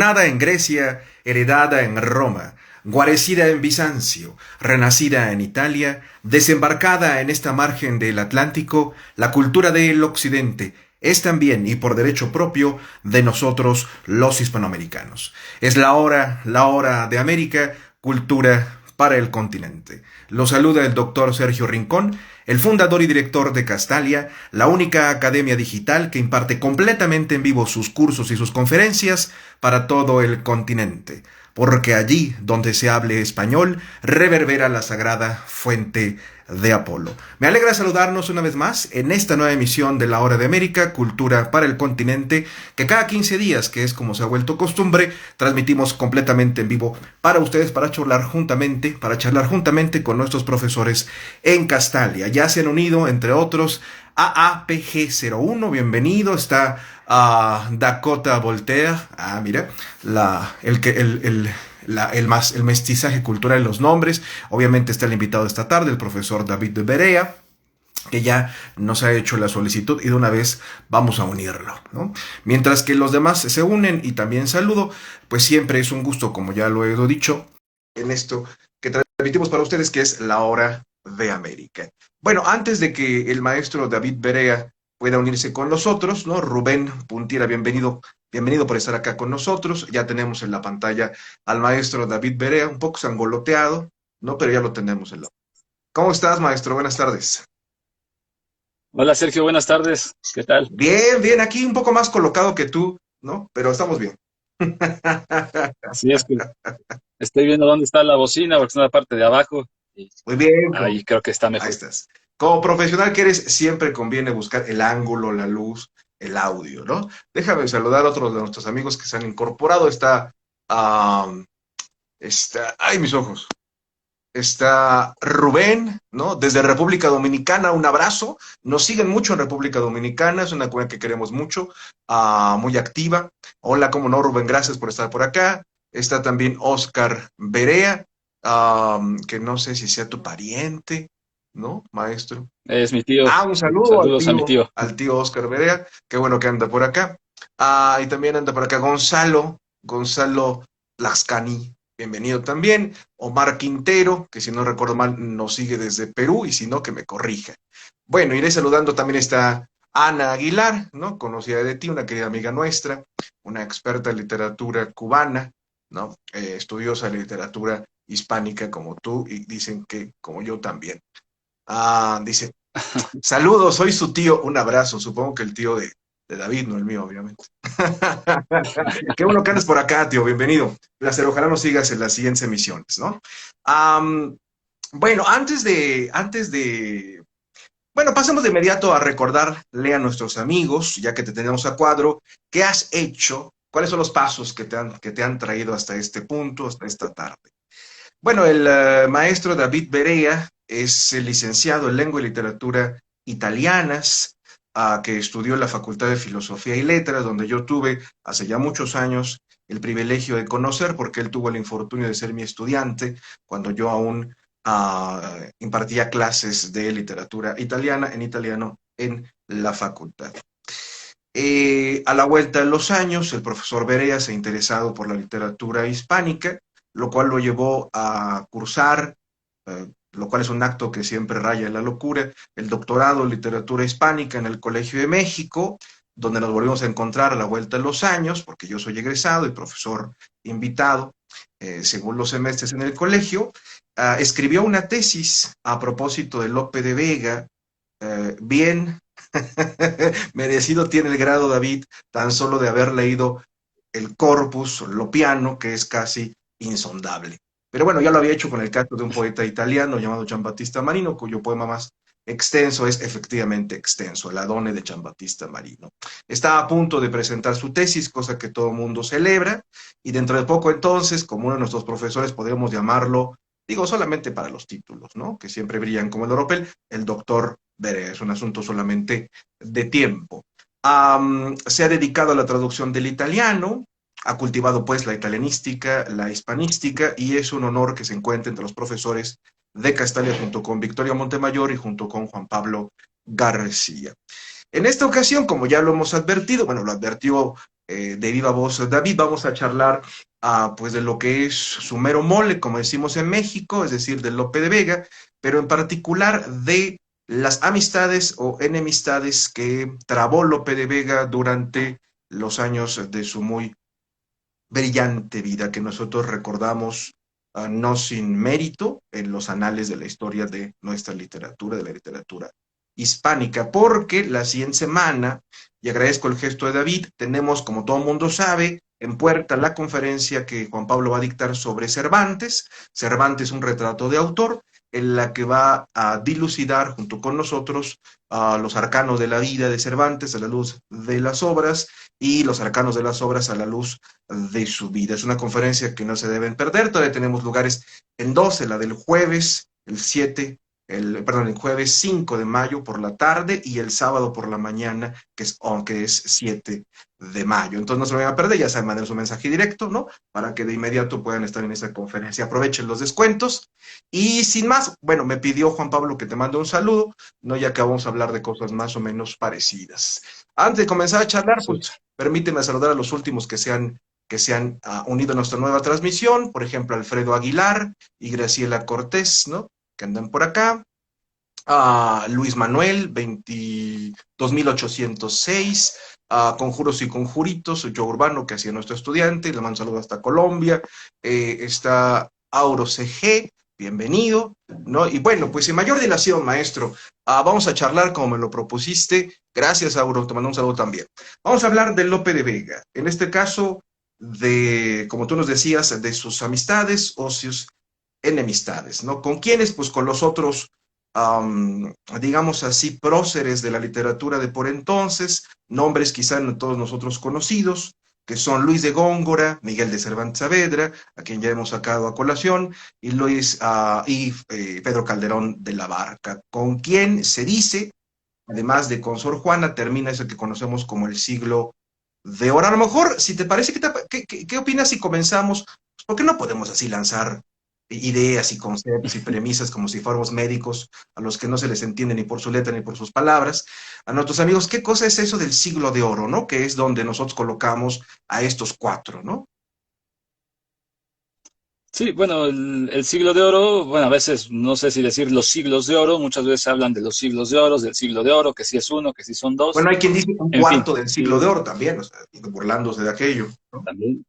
Nada en Grecia, heredada en Roma, guarecida en Bizancio, renacida en Italia, desembarcada en esta margen del Atlántico, la cultura del Occidente es también, y por derecho propio, de nosotros los hispanoamericanos. Es la hora de América, cultura para el continente. Lo saluda el doctor Sergio Rincón, el fundador y director de Castalia, la única academia digital que imparte completamente en vivo sus cursos y sus conferencias para todo el continente, porque allí donde se hable español reverbera la sagrada fuente de Apolo. Me alegra saludarnos una vez más en esta nueva emisión de La Hora de América, Cultura para el Continente, que cada 15 días, que es como se ha vuelto costumbre, transmitimos completamente en vivo para ustedes, para charlar juntamente con nuestros profesores en Castalia. Ya se han unido, entre otros, AAPG01, bienvenido, está Dakota Voltaire, mira, el mestizaje cultural en los nombres. Obviamente está el invitado de esta tarde, el profesor David Berea, que ya nos ha hecho la solicitud y de una vez vamos a unirlo, ¿no? Mientras que los demás se unen y también saludo, pues siempre es un gusto, como ya lo he dicho, en esto que transmitimos para ustedes, que es la hora de América. Bueno, antes de que el maestro David Berea pueda unirse con nosotros, ¿no? Rubén Puntiera, bienvenido, bienvenido por estar acá con nosotros. Ya tenemos en la pantalla al maestro David Berea, un poco sangoloteado, ¿no? Pero ya lo tenemos en la... ¿Cómo estás, maestro? Buenas tardes. Hola Sergio, buenas tardes. ¿Qué tal? Bien, bien, aquí un poco más colocado que tú, ¿no? Pero estamos bien. Así es que estoy viendo dónde está la bocina, porque está en la parte de abajo y Muy bien, ahí creo que está ahí mejor. estás. Como profesional que eres, siempre conviene buscar el ángulo, la luz, el audio, ¿no? Déjame saludar a otros de nuestros amigos que se han incorporado. Ay, mis ojos. Está Rubén, ¿no? Desde República Dominicana, un abrazo. Nos siguen mucho en República Dominicana, es una cuenta que queremos mucho, muy activa. Hola, cómo no, Rubén, gracias por estar por acá. Está también Oscar Berea, que no sé si sea tu pariente, ¿no, maestro? Es mi tío. Un saludo Saludos a mi tío. al tío Oscar Berea, qué bueno que anda por acá. Y también anda por acá Gonzalo Lascani, bienvenido también. Omar Quintero, que si no recuerdo mal nos sigue desde Perú, y si no, que me corrija. Bueno, iré saludando, también está Ana Aguilar, ¿no? Conocida de ti, una querida amiga nuestra, una experta en literatura cubana, ¿no? Estudiosa de literatura hispánica como tú, y dicen que como yo también. Dice, saludos, soy su tío, un abrazo, supongo que el tío de David, no el mío, obviamente. Qué bueno que andes por acá, tío, bienvenido. Placer, ojalá nos sigas en las siguientes emisiones, ¿no? Am, bueno, bueno, pasemos de inmediato a recordarle a nuestros amigos, ya que te tenemos a cuadro, ¿qué has hecho? ¿Cuáles son los pasos que te han traído hasta este punto, hasta esta tarde? Bueno, el maestro David Berea es licenciado en Lengua y Literatura Italianas, que estudió en la Facultad de Filosofía y Letras, donde yo tuve hace ya muchos años el privilegio de conocer, porque él tuvo el infortunio de ser mi estudiante cuando yo aún impartía clases de literatura italiana en italiano en la facultad. A la vuelta de los años, el profesor Berea se ha interesado por la literatura hispánica, lo cual lo llevó a cursar, lo cual es un acto que siempre raya en la locura, el doctorado en literatura hispánica en el Colegio de México, donde nos volvimos a encontrar a la vuelta de los años, porque yo soy egresado y profesor invitado, según los semestres en el colegio. Escribió una tesis a propósito de Lope de Vega, bien merecido tiene el grado David, tan solo de haber leído el corpus lopiano, que es casi insondable. Pero bueno, ya lo había hecho con el caso de un poeta italiano llamado Giambattista Marino, cuyo poema más extenso es efectivamente extenso, el Adone de Giambattista Marino. Está a punto de presentar su tesis, cosa que todo el mundo celebra, y dentro de poco entonces, como uno de nuestros profesores, podríamos llamarlo, digo solamente para los títulos, ¿no? Que siempre brillan como el oropel, el doctor Bere, es un asunto solamente de tiempo. Se ha dedicado a la traducción del italiano, ha cultivado pues la italianística, la hispanística, y es un honor que se encuentre entre los profesores de Castalia junto con Victoria Montemayor y junto con Juan Pablo García. En esta ocasión, como ya lo hemos advertido, bueno, lo advirtió de viva voz David, vamos a charlar pues de lo que es su mero mole, como decimos en México, es decir, de Lope de Vega, pero en particular de las amistades o enemistades que trabó Lope de Vega durante los años de su muy brillante vida, que nosotros recordamos no sin mérito en los anales de la historia de nuestra literatura, de la literatura hispánica, porque la siguiente semana, y agradezco el gesto de David, tenemos, como todo mundo sabe, en puerta la conferencia que Juan Pablo va a dictar sobre Cervantes. Cervantes, un retrato de autor, en la que va a dilucidar junto con nosotros los arcanos de la vida de Cervantes a la luz de las obras y los arcanos de las obras a la luz de su vida. Es una conferencia que no se deben perder. Todavía tenemos lugares en 12, la del jueves, el 7, el jueves 5 de mayo por la tarde y el sábado por la mañana, que es 7 de mayo. Entonces no se lo vayan a perder, ya saben, manden su mensaje directo, ¿no? Para que de inmediato puedan estar en esa conferencia. Aprovechen los descuentos. Y sin más, bueno, me pidió Juan Pablo que te mande un saludo, ¿no? Ya que vamos a hablar de cosas más o menos parecidas. Antes de comenzar a charlar, Sí. pues permíteme saludar a los últimos que se han unido a nuestra nueva transmisión, por ejemplo, Alfredo Aguilar y Graciela Cortés, ¿no? Que andan por acá. Luis Manuel, 22.806, Conjuros y Conjuritos, Yo Urbano, que hacía nuestro estudiante, le mando saludos hasta Colombia. Está Auro CG, bienvenido, ¿no? Y bueno, pues sin mayor dilación, maestro, vamos a charlar como me lo propusiste. Gracias, Auro, te mando un saludo también. Vamos a hablar de Lope de Vega, en este caso de, como tú nos decías, de sus amistades o sus enemistades, ¿no? ¿Con quiénes? Pues con los otros, digamos así, próceres de la literatura de por entonces, nombres quizá en todos nosotros conocidos, que son Luis de Góngora, Miguel de Cervantes Saavedra, a quien ya hemos sacado a colación, y Pedro Calderón de la Barca, con quien se dice, además de con Sor Juana, termina eso que conocemos como el siglo de oro. A lo mejor, si te parece, ¿qué opinas si comenzamos? Pues, ¿por qué no podemos así lanzar ideas y conceptos y premisas como si fuéramos médicos a los que no se les entiende ni por su letra ni por sus palabras? A nuestros amigos, ¿qué cosa es eso del siglo de oro, no? Que es donde nosotros colocamos a estos cuatro, ¿no? Sí, bueno, el siglo de oro, bueno, a veces no sé si decir los siglos de oro, muchas veces hablan de los siglos de oro, del siglo de oro, que si es uno, que si son dos, Bueno, hay quien dice un en fin, cuarto del siglo de oro también, o sea, burlándose de aquello, ¿no? también.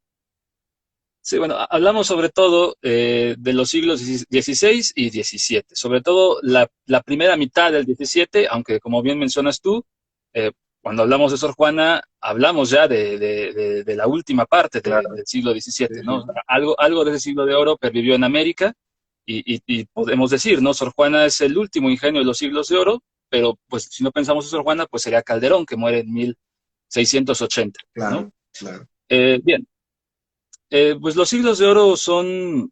Sí, bueno, hablamos sobre todo de los siglos XVI y XVII, sobre todo la primera mitad del XVII, aunque como bien mencionas tú, eh, cuando hablamos de Sor Juana, hablamos ya de la última parte Claro, del siglo XVII, sí, sí. ¿no? Algo de ese siglo de oro pervivió en América y podemos decir, ¿no? Sor Juana es el último ingenio de los siglos de oro, pero pues si no pensamos en Sor Juana, pues sería Calderón, que muere en 1680, ¿no? Claro, claro. Bien, pues los siglos de oro son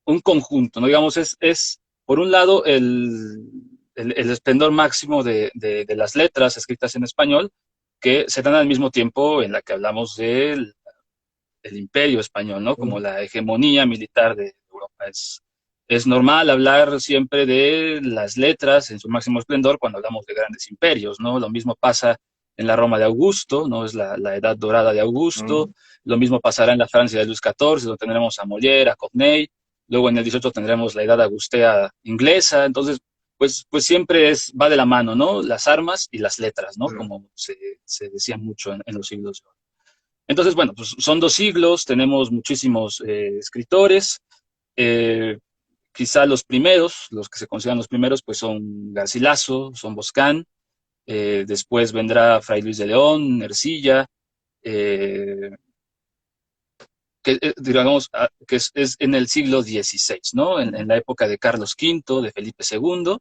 un conjunto, ¿no? Digamos, es por un lado el esplendor máximo de las letras escritas en español, que se dan al mismo tiempo en la que hablamos del el imperio español, ¿no? Como la hegemonía militar de Europa. Es normal hablar siempre de las letras en su máximo esplendor cuando hablamos de grandes imperios, ¿no? Lo mismo pasa en la Roma de Augusto, ¿no? Es la edad dorada de Augusto. Mm, Lo mismo pasará en la Francia de Luis XIV, donde tendremos a Molière, a Corneille. Luego en el 18 tendremos la edad agustea inglesa. Entonces, pues siempre va de la mano, ¿no? Las armas y las letras, ¿no? claro. Como se decía mucho en los siglos de oro. Entonces, bueno, pues son 2 siglos, tenemos muchísimos escritores. eh, Quizá los primeros, los que se consideran los primeros, pues son Garcilaso, son Boscán. Después vendrá Fray Luis de León, Ercilla, eh, que digamos que es en el siglo XVI, ¿no? En la época de Carlos V, de Felipe II.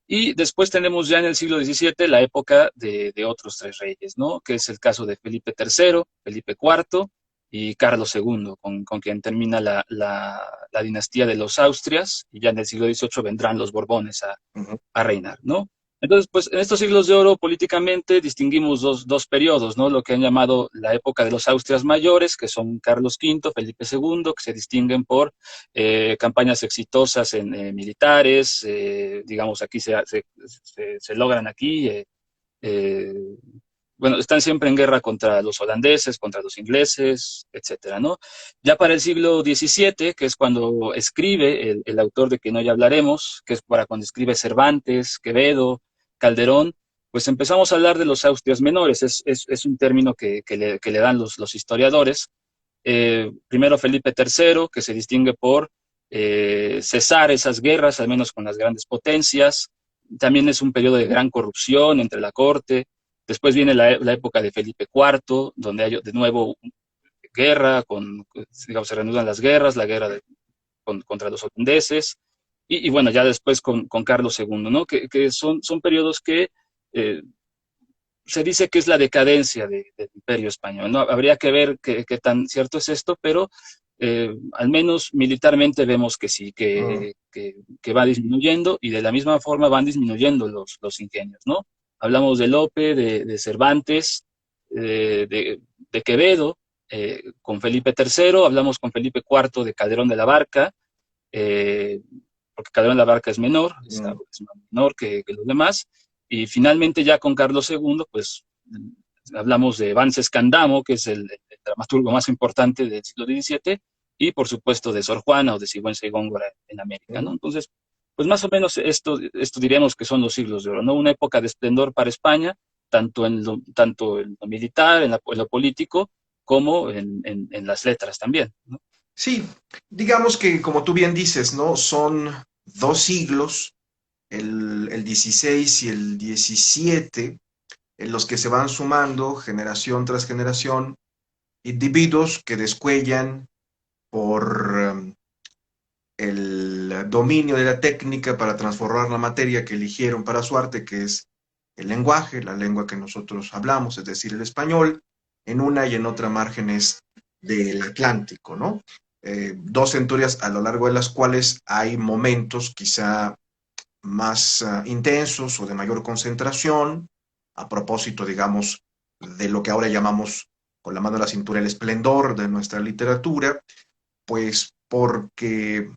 Y después tenemos ya en el siglo XVII la época de otros 3 reyes, ¿no? Que es el caso de Felipe III, Felipe IV y Carlos II, con quien termina la dinastía de los Austrias, y ya en el siglo XVIII vendrán los Borbones Ujú. a reinar, ¿no? Entonces, pues en estos siglos de oro políticamente distinguimos dos periodos, ¿no? Lo que han llamado la época de los Austrias mayores, que son Carlos V, Felipe II, que se distinguen por campañas exitosas en militares, digamos, aquí se logran aquí, eh, bueno, están siempre en guerra contra los holandeses, contra los ingleses, etcétera, ¿no? Ya para el siglo XVII, que es cuando escribe el autor de que no ya hablaremos, que es para cuando escribe Cervantes, Quevedo, Calderón, pues empezamos a hablar de los Austrias menores. Es un término que le dan los historiadores. Primero Felipe III, que se distingue por cesar esas guerras, al menos con las grandes potencias. También es un periodo de gran corrupción entre la corte. Después viene la época de Felipe IV, donde hay de nuevo guerra, digamos, se reanudan las guerras, la guerra contra los holandeses, y bueno, ya después con Carlos II, ¿no? Que son periodos que eh, se dice que es la decadencia del imperio español, ¿no? Habría que ver qué tan cierto es esto, pero al menos militarmente vemos que sí, Mm, que va disminuyendo y de la misma forma van disminuyendo los ingenios, ¿no? Hablamos de Lope, de Cervantes, de Quevedo, con Felipe III, hablamos con Felipe IV de Calderón de la Barca, eh, porque Calderón de la Barca es menor, mm. es menor que los demás, y finalmente ya con Carlos II, pues hablamos de Vances Candamo, que es el dramaturgo más importante del siglo XVII, y por supuesto de Sor Juana o de Sigüenza y Góngora en América, ¿no? Entonces, pues más o menos esto diríamos que son los siglos de oro, ¿no? Una época de esplendor para España, tanto en lo militar, en lo político, como en las letras también, ¿no? Sí, digamos que como tú bien dices, ¿no? Son dos siglos, el 16 y el 17, en los que se van sumando generación tras generación individuos que descuellan por el dominio de la técnica para transformar la materia que eligieron para su arte, que es el lenguaje, la lengua que nosotros hablamos, es decir, el español, en una y en otra márgenes del Atlántico, ¿no? Dos centurias a lo largo de las cuales hay momentos quizá más intensos o de mayor concentración, a propósito, digamos, de lo que ahora llamamos con la mano a la cintura el esplendor de nuestra literatura, pues porque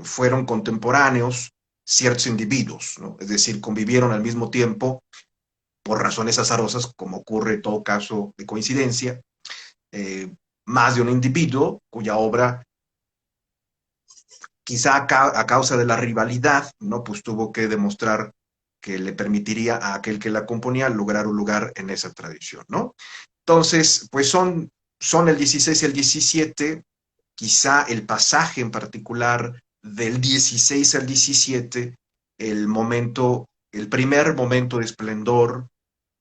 fueron contemporáneos ciertos individuos, ¿no? Es decir, convivieron al mismo tiempo por razones azarosas, como ocurre en todo caso de coincidencia, eh, más de un individuo cuya obra, quizá a causa de la rivalidad, ¿no? Pues tuvo que demostrar que le permitiría a aquel que la componía lograr un lugar en esa tradición, ¿no? Entonces, pues son el 16 y el 17, quizá el pasaje en particular del 16 al 17, el momento, el primer momento de esplendor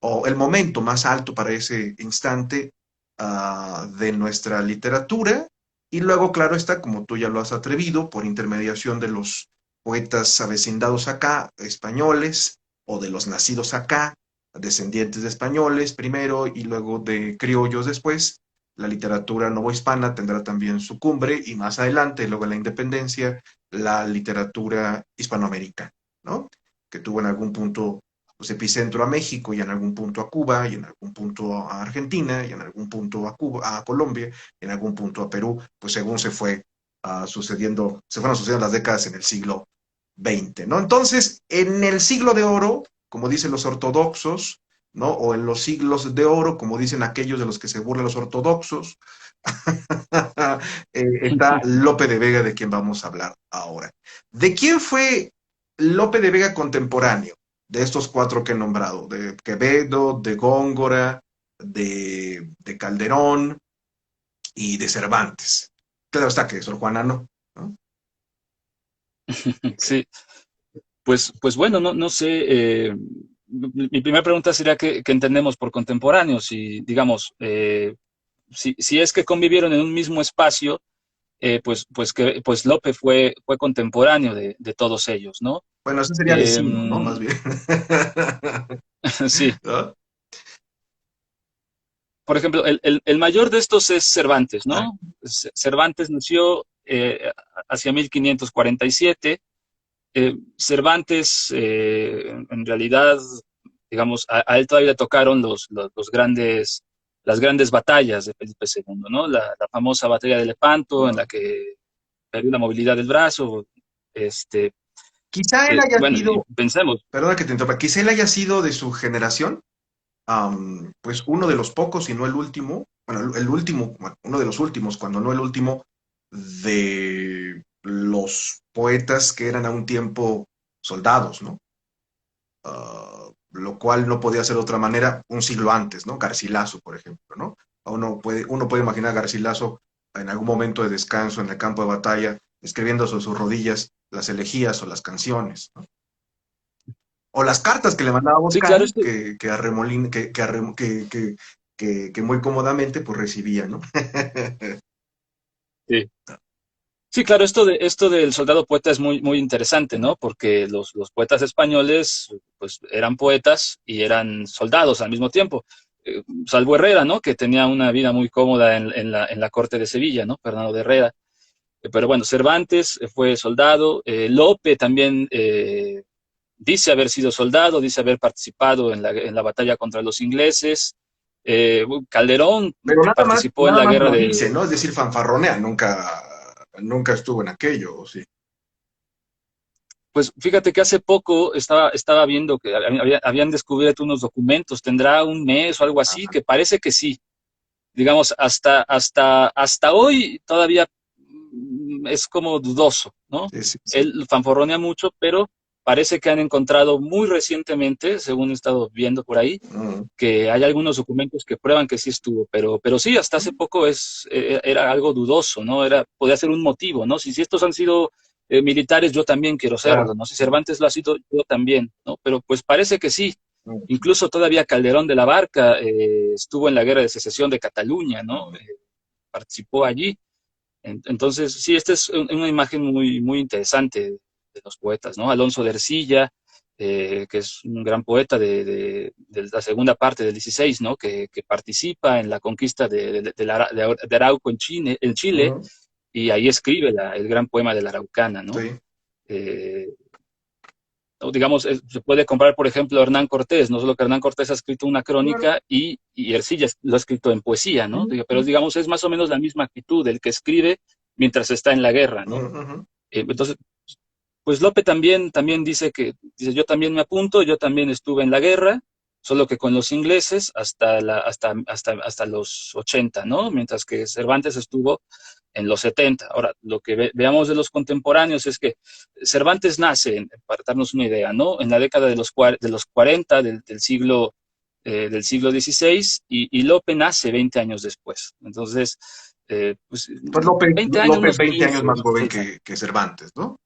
o el momento más alto para ese instante de nuestra literatura. Y luego, claro está, como tú ya lo has atrevido, por intermediación de los poetas avecindados acá, españoles, o de los nacidos acá, descendientes de españoles primero y luego de criollos después, la literatura novohispana tendrá también su cumbre y más adelante, luego en la independencia, la literatura hispanoamericana, ¿no? Que tuvo en algún punto pues, epicentro a México y en algún punto a Cuba y en algún punto a Argentina y en algún punto a Cuba, a Colombia y en algún punto a Perú, pues según se fueron sucediendo las décadas en el siglo XX, ¿no? Entonces, en el siglo de oro, como dicen los ortodoxos, ¿no? O en los siglos de oro, como dicen aquellos de los que se burlan los ortodoxos, está Lope de Vega, de quien vamos a hablar ahora. ¿De quién fue Lope de Vega contemporáneo? De estos cuatro que he nombrado, de Quevedo, de Góngora, de Calderón y de Cervantes. Claro está que Sor Juana no. Sí, pues bueno, no sé, mi primera pregunta sería qué entendemos por contemporáneos y digamos, si es que convivieron en un mismo espacio, pues Lope fue contemporáneo de todos ellos, ¿no? Bueno, ese sería Eh, vecino, ¿no? Más bien. sí, ¿No? por ejemplo, el mayor de estos es Cervantes, Ah, ¿no? Cervantes nació hacia 1547. Cervantes, en realidad, digamos, a él todavía le tocaron las grandes batallas de Felipe II, ¿no? La famosa batalla de Lepanto, en la mm. que perdió la movilidad del brazo. Este, Quizá él haya bueno, y sido, pensemos, perdona que te interrumpa, quizá él haya sido de su generación. pues uno de los pocos, y no el último, bueno, el último, bueno, uno de los últimos, cuando no el último, de los poetas que eran a un tiempo soldados, ¿no? Lo cual no podía ser de otra manera un siglo antes, ¿no? Garcilaso, por ejemplo, ¿no? Uno puede imaginar a Garcilaso en algún momento de descanso en el campo de batalla, escribiendo sobre sus rodillas las elegías o las canciones, ¿no? O las cartas que le mandaba Sí, claro, Boscán, que a Remolín, que muy cómodamente pues recibía, ¿no? sí. Sí, claro, esto del soldado poeta es muy, muy interesante, ¿no? Porque los poetas españoles, pues, eran poetas y eran soldados al mismo tiempo. Salvo Herrera, ¿no? Que tenía una vida muy cómoda en la corte de Sevilla, ¿no? Fernando de Herrera. Pero bueno, Cervantes fue soldado. Lope también dice haber sido soldado, dice haber participado en la batalla contra los ingleses. Calderón, Pero que participó en nada la más guerra lo de, dice, ¿no? Es decir, fanfarronea, nunca estuvo en aquello, ¿sí? Pues fíjate que hace poco estaba viendo que habían descubierto unos documentos, tendrá un mes o algo así, Ajá, que parece que sí. Digamos, hasta hoy todavía es como dudoso, ¿no? sí, sí, sí. Él fanfarronea mucho, pero parece que han encontrado muy recientemente, según he estado viendo por ahí, Mm, que hay algunos documentos que prueban que sí estuvo, pero sí, hasta hace poco era algo dudoso, ¿no? Podía ser un motivo, ¿no? Si estos han sido militares, yo también quiero claro. serlo, ¿no? Si Cervantes lo ha sido, yo también, ¿no? Pero pues parece que sí. Mm, Incluso todavía Calderón de la Barca estuvo en la guerra de secesión de Cataluña, ¿no? Participó allí. Entonces, sí, esta es una imagen muy, muy interesante de los poetas, ¿no? Alonso de Ercilla, que es un gran poeta de la segunda parte del 16, ¿no? Que participa en la conquista de Arauco en Chile, mm, y ahí escribe el gran poema de la Araucana, ¿no? sí, Eh, o digamos, se puede comparar, por ejemplo, a Hernán Cortés, no solo que Hernán Cortés ha escrito una claro. crónica y Ercilla lo ha escrito en poesía, ¿no? Mm, Pero digamos, es más o menos la misma actitud del que escribe mientras está en la guerra, mm, ¿no? ujú. Entonces, pues Lope también dice, yo también me apunto, yo también estuve en la guerra, solo que con los ingleses hasta los 80, ¿no? Mientras que Cervantes estuvo en los 70. Ahora, lo que veamos de los contemporáneos es que Cervantes nace, para darnos una idea, ¿no? En la década de los 40 del siglo XVI, y Lope nace 20 años después. Entonces, pues Pues 20 años, Lope unos 20 años 15, más joven 16 años. que Cervantes, ¿no?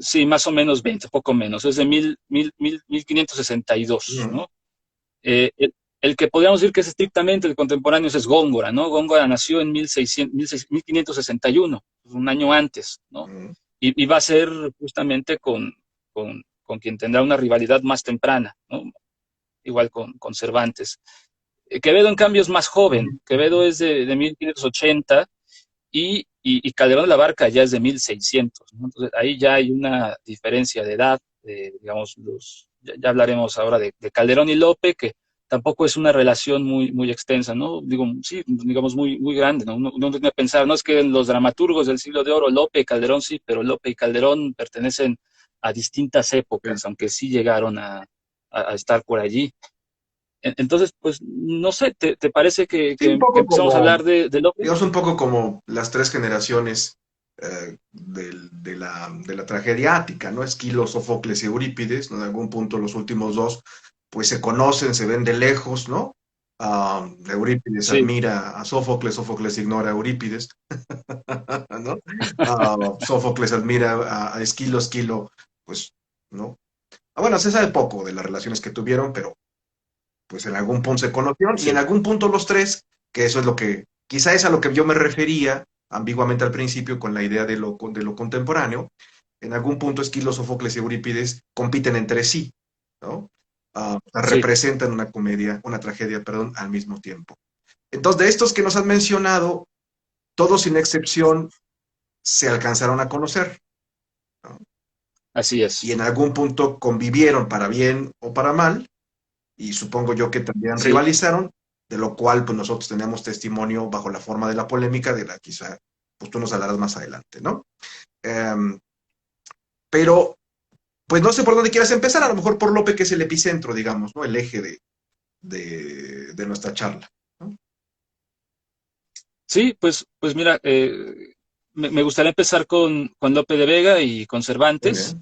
Sí, más o menos 20, poco menos. Es de 1562, Mm, ¿no? El que podríamos decir que es estrictamente el contemporáneo es Góngora, ¿no? Góngora nació en 1561, un año antes, ¿no? mm, Y va a ser justamente con quien tendrá una rivalidad más temprana, ¿no? Igual con Cervantes. Quevedo, en cambio, es más joven. mm. Quevedo es de 1580, y Calderón de la Barca ya es de 1600, ¿no? Entonces ahí ya hay una diferencia de edad, digamos, ya hablaremos ahora de Calderón y Lope, que tampoco es una relación muy, muy extensa, ¿no? Digo, sí, digamos, muy, muy grande, ¿no? Uno tiene que pensar, no es que los dramaturgos del siglo de oro, Lope y Calderón sí, pero Lope y Calderón pertenecen a distintas Sí. épocas, aunque sí llegaron a estar por allí. Entonces, pues, no sé, ¿te parece que, Sí, un que, que poco empezamos a como, hablar de Lope? digamos, un poco como las tres generaciones de la tragedia ática, ¿no? Esquilo, Sófocles y Eurípides, ¿no? En algún punto los últimos dos, pues se conocen, se ven de lejos, ¿no? Eurípides Sí, admira a Sófocles, Sófocles ignora a Eurípides, ¿no? Sófocles admira a Esquilo, Esquilo, pues, ¿no? Bueno, se sabe poco de las relaciones que tuvieron, pero pues en algún punto se conocieron y en sí. algún punto los tres, que eso es lo que, quizá es a lo que yo me refería ambiguamente al principio con la idea de lo contemporáneo, en algún punto Esquilo, Sófocles y Eurípides compiten entre sí, ¿no? Sí, Representan una comedia, una tragedia, perdón, al mismo tiempo. Entonces, de estos que nos han mencionado, todos sin excepción se alcanzaron a conocer, ¿no? así Y es. en algún punto convivieron para bien o para mal, y supongo yo que también Sí, rivalizaron, de lo cual pues nosotros tenemos testimonio bajo la forma de la polémica, de la quizá pues tú nos hablarás más adelante, ¿no? Um, pero pues no sé por dónde quieras empezar, a lo mejor por Lope, que es el epicentro, digamos, ¿no? El eje de nuestra charla, ¿no? Sí, pues mira, me gustaría empezar con Lope de Vega y con Muy Cervantes.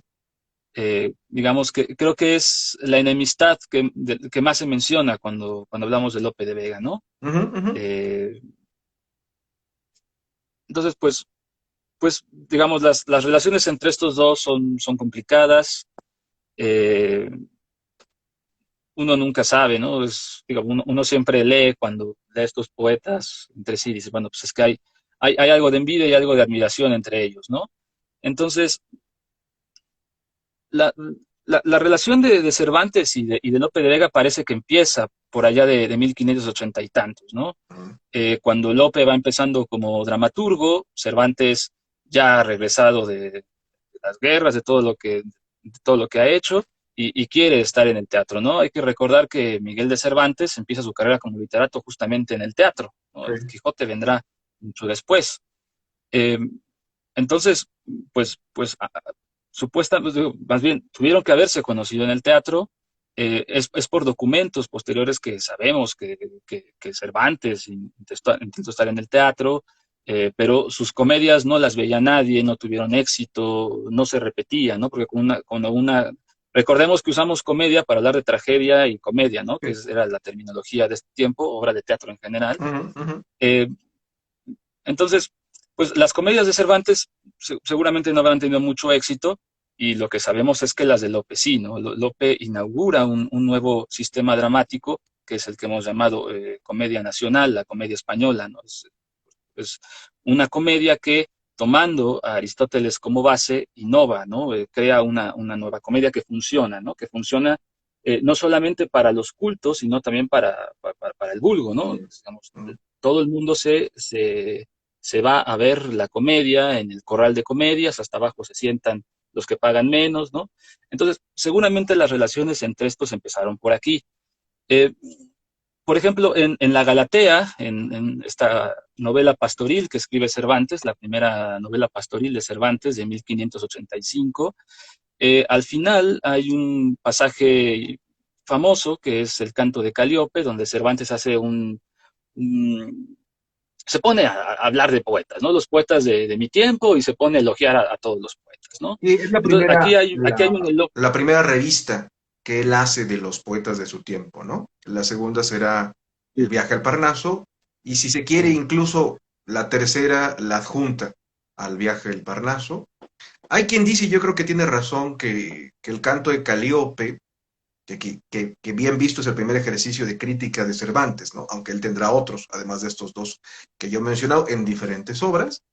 bien. Digamos que creo que es la enemistad que más se menciona cuando hablamos de Lope de Vega, ¿no? Ujú, ujú. Eh, entonces, pues digamos, las relaciones entre estos dos son complicadas. Eh, Uno nunca sabe, ¿no? Digo, uno siempre lee cuando lee a estos poetas entre sí, dice, bueno, pues es que hay algo de envidia y algo de admiración entre ellos, ¿no? Entonces, la, la relación de Cervantes y de Lope de Vega parece que empieza por allá de 1580 y tantos, ¿no? Ujú. Cuando Lope va empezando como dramaturgo, Cervantes ya ha regresado de las guerras, de todo lo que ha hecho y quiere estar en el teatro, ¿no? Hay que recordar que Miguel de Cervantes empieza su carrera como literato justamente en el teatro, ¿no? El Sí. Quijote vendrá mucho después. Eh, entonces, supuestamente, más bien, tuvieron que haberse conocido en el teatro. Es por documentos posteriores que sabemos que Cervantes intentó estar en el teatro, pero sus comedias no las veía nadie, no tuvieron éxito, no se repetían, ¿no? Porque recordemos que usamos comedia para hablar de tragedia y comedia, ¿no? Sí. Era la terminología de este tiempo, obra de teatro en general. Ujú, ujú. Eh, entonces, pues las comedias de Cervantes seguramente no habrán tenido mucho éxito y lo que sabemos es que las de Lope sí, ¿no? Lope inaugura un nuevo sistema dramático que es el que hemos llamado comedia nacional, la comedia española, ¿no? Es una comedia que tomando a Aristóteles como base innova, ¿no? Crea una nueva comedia que funciona, ¿no? Que funciona no solamente para los cultos, sino también para el vulgo, ¿no? Sí. Digamos, Ujú. todo el mundo se va a ver la comedia en el corral de comedias, hasta abajo se sientan los que pagan menos, ¿no? Entonces, seguramente las relaciones entre estos empezaron por aquí. Eh, por ejemplo, en La Galatea, en esta novela pastoril que escribe Cervantes, la primera novela pastoril de Cervantes de 1585, al final hay un pasaje famoso que es el canto de Calíope, donde Cervantes hace se pone a hablar de poetas, ¿no? Los poetas de mi tiempo y se pone a elogiar a todos los poetas, ¿no? Y es Entonces, aquí hay un elogio. la primera revista que él hace de los poetas de su tiempo, ¿no? La segunda será El viaje al Parnaso, y si se quiere, incluso la tercera la adjunta al viaje al Parnaso. Hay quien dice, y yo creo que tiene razón, que el canto de Calíope, que bien visto es el primer ejercicio de crítica de Cervantes, ¿no? Aunque él tendrá otros, además de estos dos que yo he mencionado, en diferentes obras,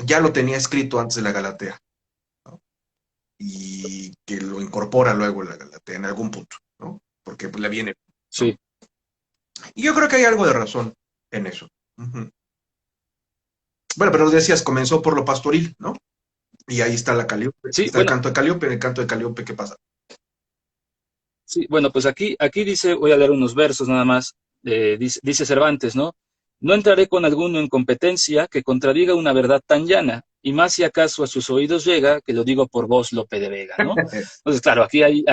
ya lo tenía escrito antes de la Galatea, ¿no? Y que lo incorpora luego la Galatea en algún punto, ¿no? Porque pues, le viene, ¿no? Sí, Y yo creo que hay algo de razón en eso. Ujú. Bueno, pero decías, comenzó por lo pastoril, ¿no? Y ahí está la Calíope, sí, está el bueno, canto de Calíope, en el canto de Calíope, ¿qué pasa? sí, bueno, pues aquí dice, voy a leer unos versos nada más, dice Cervantes, ¿no? No entraré con alguno en competencia que contradiga una verdad tan llana, y más si acaso a sus oídos llega, que lo digo por vos, Lope de Vega, ¿no? Entonces, claro, aquí hay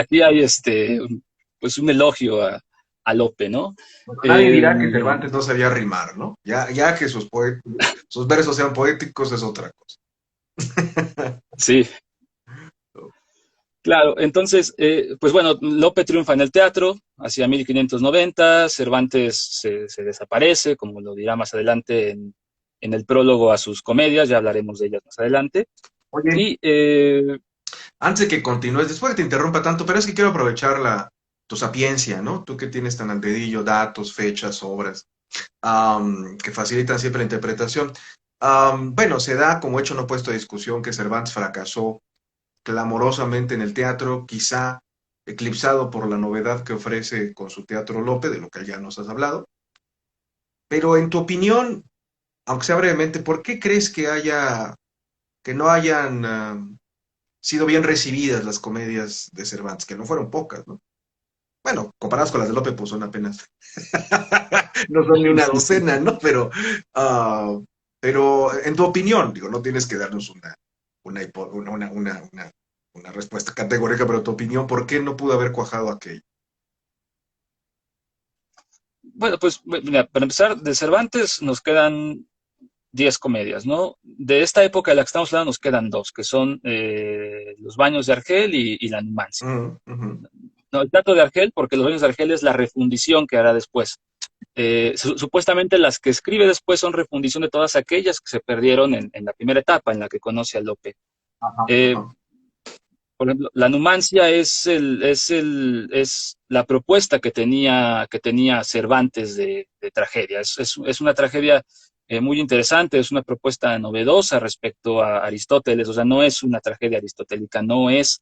pues un elogio a Lope, ¿no? Bueno, nadie Eh, dirá que Cervantes no sabía rimar, ¿no? Ya que sus versos sean poéticos es otra cosa. sí, claro, entonces, pues bueno, Lope triunfa en el teatro hacia 1590, Cervantes se desaparece, como lo dirá más adelante en el prólogo a sus comedias, ya hablaremos de ellas más adelante. Oye, Y antes de que continúes, después de que te interrumpa tanto, pero es que quiero aprovechar tu sapiencia, ¿no? Tú que tienes tan al dedillo datos, fechas, obras, que facilitan siempre la interpretación. Bueno, se da como hecho no puesto a discusión que Cervantes fracasó clamorosamente en el teatro, quizá eclipsado por la novedad que ofrece con su Teatro Lope, de lo que ya nos has hablado. Pero en tu opinión, aunque sea brevemente, ¿por qué crees que no hayan sido bien recibidas las comedias de Cervantes? Que no fueron pocas, ¿no? Bueno, comparadas con las de Lope, pues son apenas, no son ni una docena, ¿no? Pero en tu opinión, digo, no tienes que darnos una, una respuesta categórica, pero tu opinión, ¿por qué no pudo haber cuajado aquello? bueno, pues mira, para empezar, de Cervantes nos quedan 10 comedias, ¿no? De esta época de la que estamos hablando nos quedan dos, que son Los Baños de Argel y La Numancia. Ujú, ujú. No, el Teatro de Argel, porque Los Baños de Argel es la refundición que hará después. Supuestamente las que escribe después son refundición de todas aquellas que se perdieron en la primera etapa en la que conoce a Lope. Ajá, Eh, ajá. por ejemplo, la Numancia es la propuesta que tenía Cervantes de tragedia. Es una tragedia muy interesante, es una propuesta novedosa respecto a Aristóteles, o sea, no es una tragedia aristotélica, no es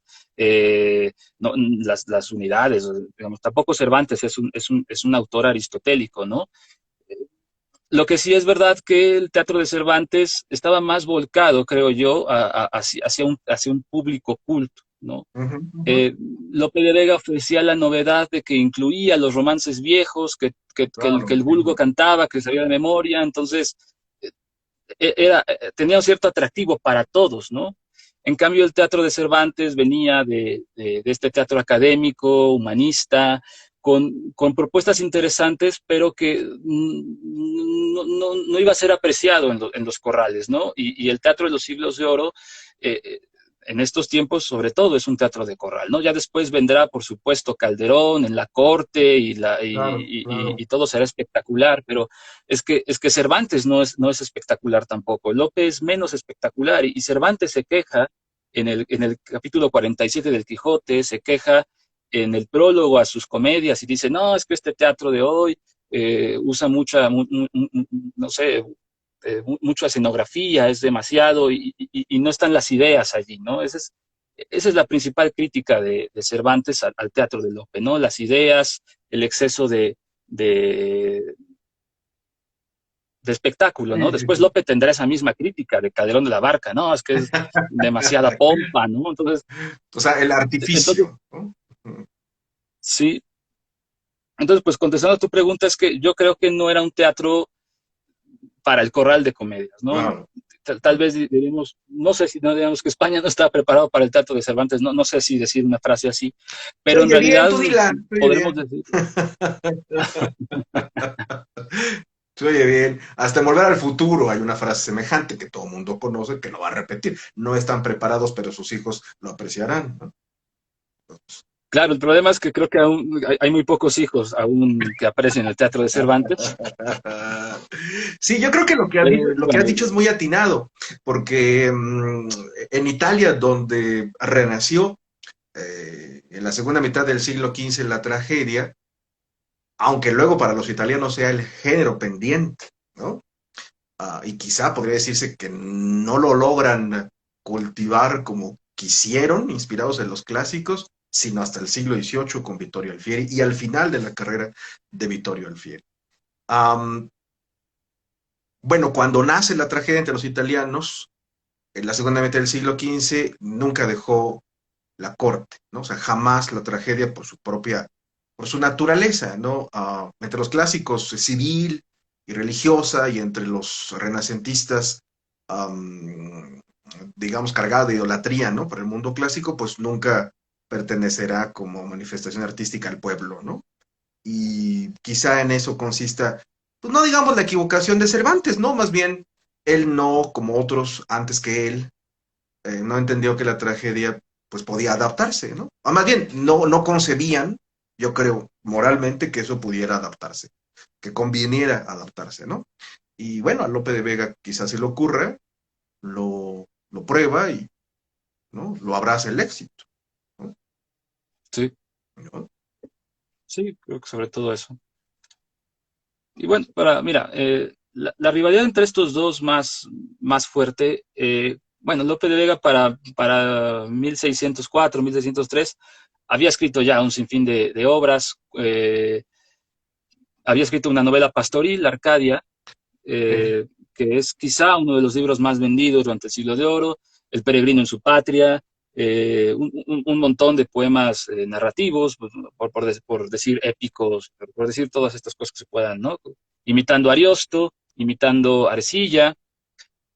las unidades, digamos, tampoco Cervantes es un autor aristotélico, ¿no? Lo que sí es verdad que el teatro de Cervantes estaba más volcado, creo yo, hacia un público culto, ¿no? Ujú, ujú. Eh, Lope de Vega ofrecía la novedad de que incluía los romances viejos, que Claro. el vulgo Ujú. cantaba, que sabía de memoria, entonces tenía un cierto atractivo para todos, ¿no? En cambio, el teatro de Cervantes venía de este teatro académico, humanista, con propuestas interesantes, pero que no iba a ser apreciado en los corrales, ¿no? Y el teatro de los siglos de oro, eh, en estos tiempos, sobre todo, es un teatro de corral, ¿no? Ya después vendrá, por supuesto, Calderón en la corte Claro, claro. y todo será espectacular, pero es que Cervantes no es espectacular tampoco. López es menos espectacular y Cervantes se queja en el capítulo 47 del Quijote, se queja en el prólogo a sus comedias y dice, no, es que este teatro de hoy usa no sé, mucha escenografía, es demasiado y no están las ideas allí, ¿no? Esa es la principal crítica de Cervantes al teatro de Lope, ¿no? Las ideas, el exceso de, de espectáculo, ¿no? Sí, sí, Después sí. Lope tendrá esa misma crítica de Calderón de la Barca, ¿no? Es que es demasiada pompa, ¿no? O sea, el Entonces, artificio, ¿no? Ujú. sí. Entonces, pues contestando a tu pregunta, es que yo creo que no era un teatro para el corral de comedias, ¿no? Claro. Tal vez diríamos, no sé si no digamos que España no estaba preparado para el teatro de Cervantes, no sé si decir una frase así, Se pero en oye bien, realidad tú dila, se oye podremos bien. decir, Se oye bien. Hasta en Volver al Futuro hay una frase semejante que todo el mundo conoce, que lo va a repetir. No están preparados, pero sus hijos lo apreciarán, ¿no? claro, el problema es que creo que aún hay muy pocos hijos aún que aprecien el teatro de Cervantes, Sí, yo creo que pero lo que has bueno, dicho es muy atinado, porque en Italia, donde renació en la segunda mitad del siglo XV la tragedia, aunque luego para los italianos sea el género pendiente, ¿no? Y quizá podría decirse que no lo logran cultivar como quisieron, inspirados en los clásicos, sino hasta el siglo XVIII con Vittorio Alfieri y al final de la carrera de Vittorio Alfieri. Um, bueno, cuando nace la tragedia entre los italianos, en la segunda mitad del siglo XV, nunca dejó la corte, ¿no? O sea, jamás la tragedia por su naturaleza, ¿no? Entre los clásicos civil y religiosa y entre los renacentistas, um, digamos, cargada de idolatría, ¿no? Para el mundo clásico, pues nunca pertenecerá como manifestación artística al pueblo, ¿no? Y quizá en eso consista, pues no digamos la equivocación de Cervantes, ¿no? Más bien, él no, como otros antes que él, no entendió que la tragedia pues podía adaptarse, ¿no? O más bien, no concebían, yo creo, moralmente que eso pudiera adaptarse, que conviniera adaptarse, ¿no? Y bueno, a Lope de Vega quizás se le ocurra, lo prueba y, ¿no? Lo abraza el éxito, ¿no? sí, ¿No? sí, creo que sobre todo eso. Y bueno, mira, la rivalidad entre estos dos más fuerte, bueno, Lope de Vega para 1604, 1603, había escrito ya un sinfín de obras, había escrito una novela pastoril, La Arcadia, Sí. que es quizá uno de los libros más vendidos durante el siglo de oro, El peregrino en su patria, un montón de poemas narrativos, pues, por decir épicos, por decir todas estas cosas que se puedan, ¿no? Imitando a Ariosto, imitando a Arcilla,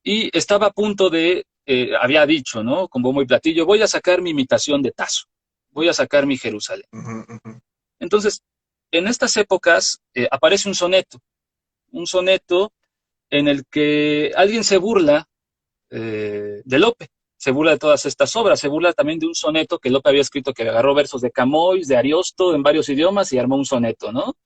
y estaba a punto había dicho, ¿no? Con bombo y platillo, voy a sacar mi imitación de Tasso, voy a sacar mi Jerusalén. Uh -huh, uh -huh. Entonces, en estas épocas aparece un soneto en el que alguien se burla de Lope, se burla de todas estas obras, se burla también de un soneto que Lope había escrito, que agarró versos de Camões, de Ariosto, en varios idiomas y armó un soneto, ¿no?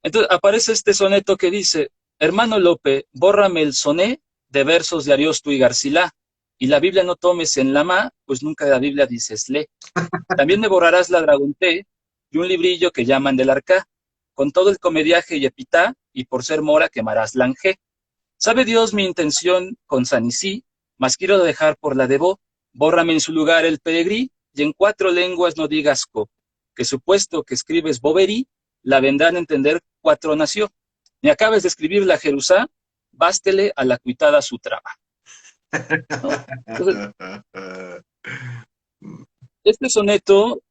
Entonces aparece este soneto que dice: hermano Lope, bórrame el soné de versos de Ariosto y Garcilá, y la Biblia no tomes en la má, pues nunca de la Biblia dices le. También me borrarás la Dragonté y un librillo que llaman del Arcá, con todo el comediaje y epitá, y por ser mora quemarás Langé. Sabe Dios mi intención con Sanicí, mas quiero dejar por la de Bo, bórrame en su lugar el peregrí, y en 4 lenguas no digas co, que supuesto que escribes boberí, la vendrán a entender 4 nació. Ni acabes de escribir la Jerusá, bástele a la cuitada su traba. ¿No? Entonces, este soneto,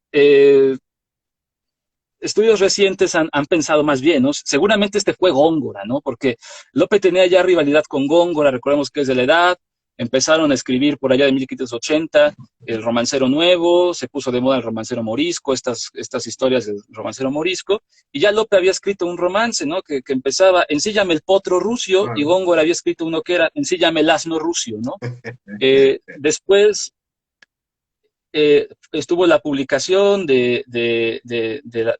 estudios recientes han pensado más bien, ¿no? Seguramente este fue Góngora, ¿no? Porque Lope tenía ya rivalidad con Góngora, recordemos que es de la edad, empezaron a escribir por allá de 1580 el romancero nuevo, se puso de moda el romancero morisco, estas historias del romancero morisco, y ya Lope había escrito un romance, ¿no? Que empezaba, ensíllame el potro rucio, y Góngora había escrito uno que era, ensíllame el asno rucio, ¿no? Después estuvo la publicación de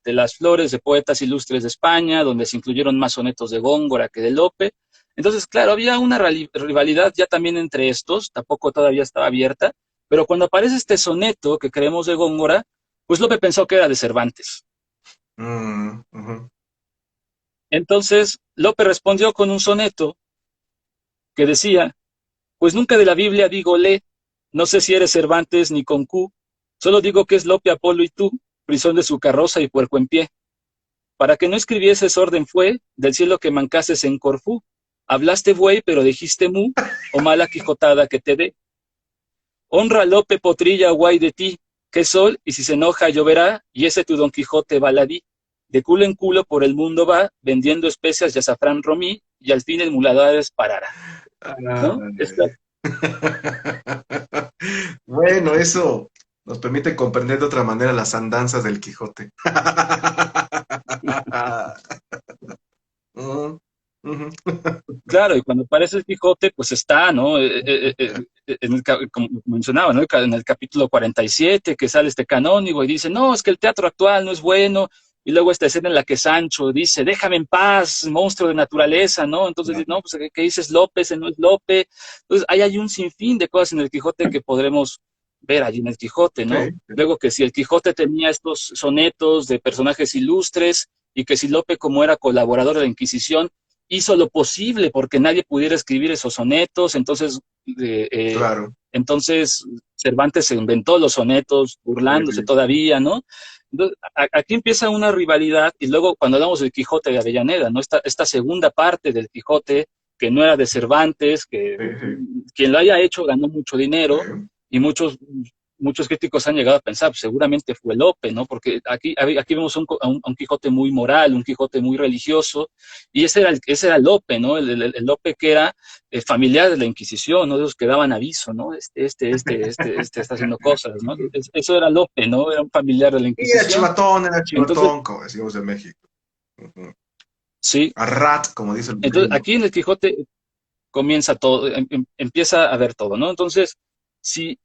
las flores de poetas ilustres de España, donde se incluyeron más sonetos de Góngora que de Lope. Entonces, claro, había una rivalidad ya también entre estos, tampoco todavía estaba abierta, pero cuando aparece este soneto que creemos de Góngora, pues Lope pensó que era de Cervantes. Entonces, Lope respondió con un soneto que decía: pues nunca de la Biblia digo le, no sé si eres Cervantes ni con Q, solo digo que es Lope, Apolo y tú, frisón de su carroza y puerco en pie. Para que no escribieses orden fue, del cielo que mancases en Corfú, hablaste buey pero dijiste mu, o mala quijotada que te dé. Honra Lope, potrilla, guay de ti, que sol, y si se enoja lloverá, y ese tu Don Quijote baladí. De culo en culo por el mundo va, vendiendo especias y azafrán romí, y al fin el muladades parará. ¿No? Bueno, eso nos permite comprender de otra manera las andanzas del Quijote. Claro, y cuando aparece el Quijote, pues está, ¿no? Como mencionaba, ¿no? En el capítulo 47, que sale este canónigo y dice: no, es que el teatro actual no es bueno. Y luego esta escena en la que Sancho dice: déjame en paz, monstruo de naturaleza, ¿no? Entonces, no, pues, ¿qué dices Lope? Ese no es Lope. Entonces, ahí hay un sinfín de cosas en el Quijote que podremos ver allí en el Quijote, ¿no? Sí. Luego que si el Quijote tenía estos sonetos de personajes ilustres, y que si Lope, como era colaborador de la Inquisición, hizo lo posible porque nadie pudiera escribir esos sonetos, entonces, claro. Entonces Cervantes se inventó los sonetos, burlándose todavía, ¿no? Entonces, aquí empieza una rivalidad, y luego cuando hablamos del Quijote de Avellaneda, ¿no? Esta segunda parte del Quijote, que no era de Cervantes, que quien lo haya hecho ganó mucho dinero, y muchos críticos han llegado a pensar, pues, seguramente fue Lope, ¿no? Porque aquí vemos un Quijote muy moral, un Quijote muy religioso, y ese era Lope, ¿no? El Lope que era familiar de la Inquisición, ¿no? De los que daban aviso, ¿no? Este está haciendo cosas, ¿no? Eso era Lope, ¿no? Era un familiar de la Inquisición. Era chivatón, entonces, como decimos en México. Sí. Arrat, como dice el Entonces, aquí en el Quijote comienza todo, empieza a ver todo, ¿no? Entonces, si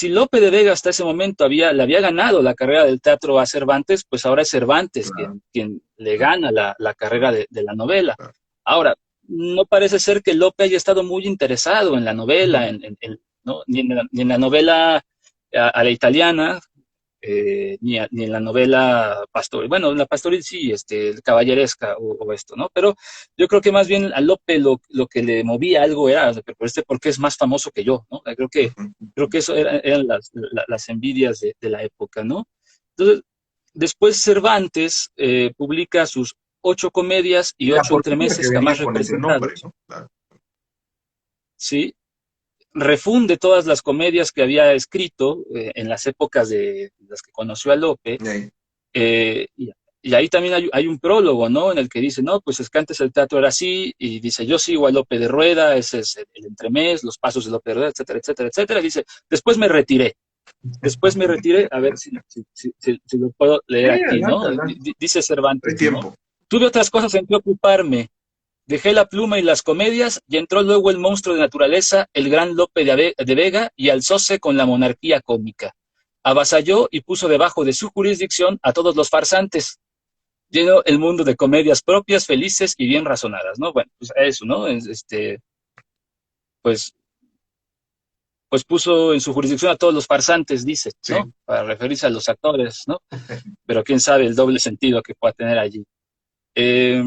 Lope de Vega hasta ese momento le había ganado la carrera del teatro a Cervantes, pues ahora es Cervantes quien le gana la carrera de la novela. Ahora, no parece ser que Lope haya estado muy interesado en la novela, ¿no? ni en la novela a la italiana, ni en la novela pastoril. Bueno, en la pastoril sí, caballeresca o esto, ¿no? Pero yo creo que más bien a Lope lo que le movía algo era, porque es más famoso que yo, ¿no? Creo que eso eran las envidias de la época, ¿no? Entonces, después Cervantes publica sus 8 comedias y 8 entremeses jamás representados. ¿No? Claro. Sí, refunde todas las comedias que había escrito en las épocas de las que conoció a Lope, y ahí también hay un prólogo, ¿no? En el que dice, no, pues es que antes el teatro era así, y dice, yo sigo a Lope de Rueda, ese es el entremés, los pasos de Lope de Rueda, etcétera, etcétera, etcétera, y dice, después me retiré. Después me retiré, a ver si lo puedo Sí, leer aquí, adelante, ¿no? adelante. Dice Hay Cervantes, ¿no? tiempo. Tuve otras cosas en que ocuparme. Dejé la pluma y las comedias, y entró luego el monstruo de naturaleza, el gran Lope de Vega, y alzóse con la monarquía cómica. Avasalló y puso debajo de su jurisdicción a todos los farsantes. Llenó el mundo de comedias propias, felices y bien razonadas, ¿no? Bueno, pues eso, ¿no? Pues, pues puso en su jurisdicción a todos los farsantes, dice, Sí. ¿no? Para referirse a los actores, ¿no? Pero quién sabe el doble sentido que pueda tener allí. Eh,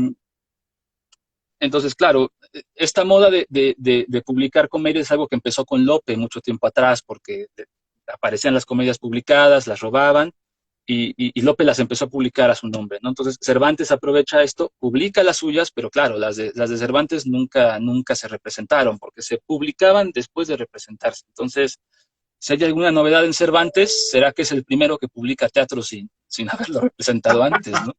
Entonces, claro, esta moda de publicar comedias es algo que empezó con Lope mucho tiempo atrás, porque aparecían las comedias publicadas, las robaban, y Lope las empezó a publicar a su nombre, ¿no? Entonces, Cervantes aprovecha esto, publica las suyas, pero claro, las de Cervantes nunca se representaron, porque se publicaban después de representarse. Entonces, si hay alguna novedad en Cervantes, será que es el primero que publica teatro sin haberlo representado antes, ¿no?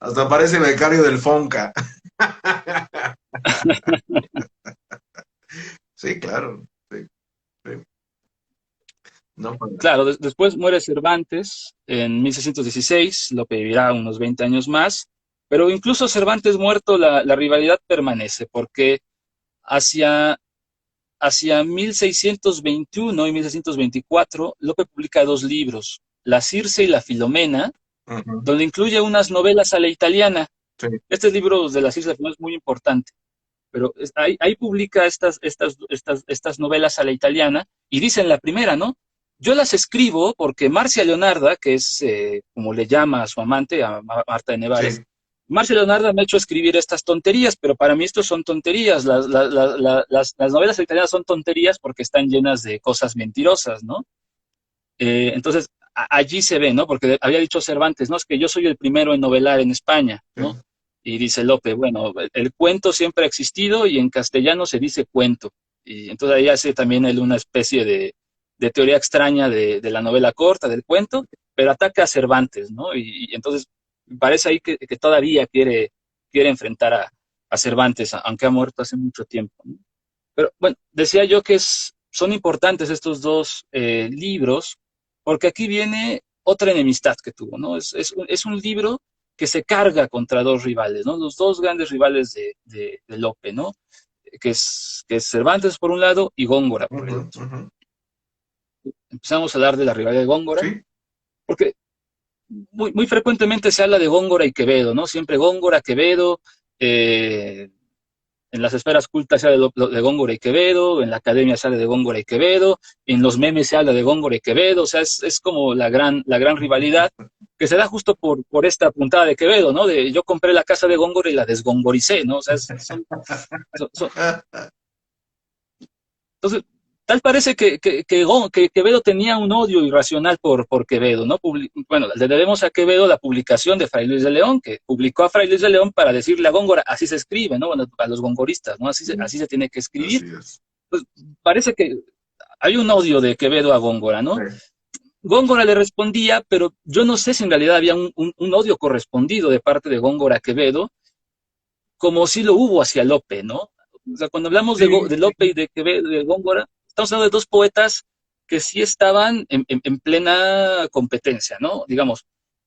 Hasta parece becario del Fonca. Sí, claro. Sí, sí. No, Claro, después muere Cervantes en 1616, Lope vivirá unos 20 años más, pero incluso Cervantes muerto, la rivalidad permanece, porque hacia, hacia 1621 y 1624, Lope publica dos libros, La Circe y la Filomena, ujú, donde incluye unas novelas a la italiana. sí, Este libro de La Circe y la Filomena es muy importante, pero ahí publica estas novelas a la italiana y dice en la primera, ¿no? Yo las escribo porque Marcia Leonarda, que es como le llama a su amante, a Marta de Nevares, sí. Marcia Leonarda me ha hecho escribir estas tonterías, pero para mí esto son tonterías. Las novelas italianas son tonterías porque están llenas de cosas mentirosas, ¿no? Entonces, allí se ve, ¿no? Porque había dicho Cervantes, ¿no? Es que yo soy el primero en novelar en España, Sí. ¿no? Y dice Lope, bueno, el cuento siempre ha existido y en castellano se dice cuento. Y entonces ahí hace también él una especie de teoría extraña de la novela corta, del cuento, pero ataca a Cervantes, ¿no? Y entonces parece ahí que todavía quiere enfrentar a Cervantes, aunque ha muerto hace mucho tiempo, ¿no? Pero bueno, decía yo que son importantes estos dos libros, porque aquí viene otra enemistad que tuvo, ¿no? Es un libro que se carga contra dos rivales, ¿no? Los dos grandes rivales de Lope, ¿no? Que es Cervantes por un lado y Góngora por Ujú, el otro. ujú. Empezamos a hablar de la rivalidad de Góngora, Sí, porque muy frecuentemente se habla de Góngora y Quevedo, ¿no? Siempre Góngora, Quevedo, eh, en las esferas cultas se habla de Góngora y Quevedo, en la academia se habla de Góngora y Quevedo, en los memes se habla de Góngora y Quevedo, o sea, es como la gran rivalidad que se da justo por esta puntada de Quevedo, ¿no? De yo compré la casa de Góngora y la desgongoricé, ¿no? O sea, son, entonces, tal parece que Quevedo tenía un odio irracional por Quevedo, ¿no? Bueno, le debemos a Quevedo la publicación de Fray Luis de León, que publicó a Fray Luis de León para decirle a Góngora, así se escribe, ¿no? Bueno, a los gongoristas, ¿no? Así se tiene que escribir. así es. Pues parece que hay un odio de Quevedo a Góngora, ¿no? Sí. Góngora le respondía, pero yo no sé si en realidad había un odio correspondido de parte de Góngora a Quevedo, como si lo hubo hacia Lope, ¿no? O sea, cuando hablamos Sí, de sí, Lope y de Quevedo, de Góngora, estamos hablando de dos poetas que sí estaban en plena competencia, ¿no? Digamos,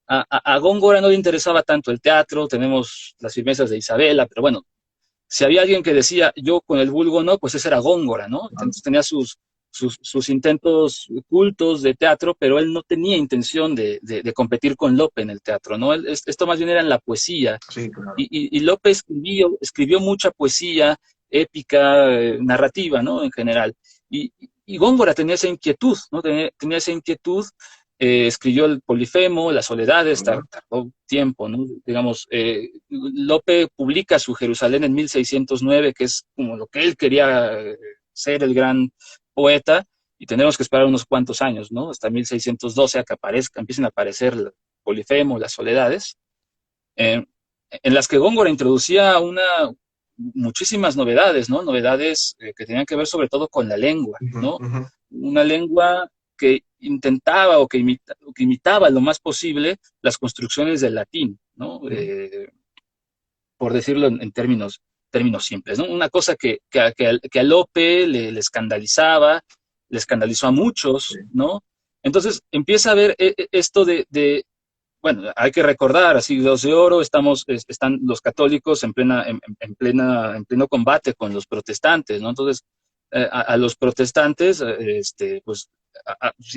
a Góngora no le interesaba tanto el teatro, tenemos las firmezas de Isabela, pero bueno, si había alguien que decía yo con el vulgo no, pues ese era Góngora, ¿no? Entonces tenía sus intentos cultos de teatro, pero él no tenía intención de competir con Lope en el teatro, ¿no? Esto más bien era en la poesía, sí, claro. y Lope escribió mucha poesía épica, narrativa, ¿no? En general. Y Góngora tenía esa inquietud, ¿no? Tenía esa inquietud, escribió el Polifemo, Las Soledades, Ujú. tardó tiempo, ¿no? Digamos, Lope publica su Jerusalén en 1609, que es como lo que él quería ser el gran poeta, y tendremos que esperar unos cuantos años, ¿no? Hasta 1612 a que empiecen a aparecer el Polifemo, Las Soledades. Eh, en las que Góngora introducía muchísimas novedades, ¿no? Novedades que tenían que ver sobre todo con la lengua, Ujú, ¿no? ujú. Una lengua que intentaba o que imitaba lo más posible las construcciones del latín, ¿no? Por decirlo en términos simples, ¿no? Una cosa que a Lope le escandalizaba le escandalizó a Sí, muchos, ¿no? Entonces empieza a ver esto bueno, hay que recordar, a siglos de oro están los católicos en pleno combate con los protestantes, ¿no? Entonces, a los protestantes, pues,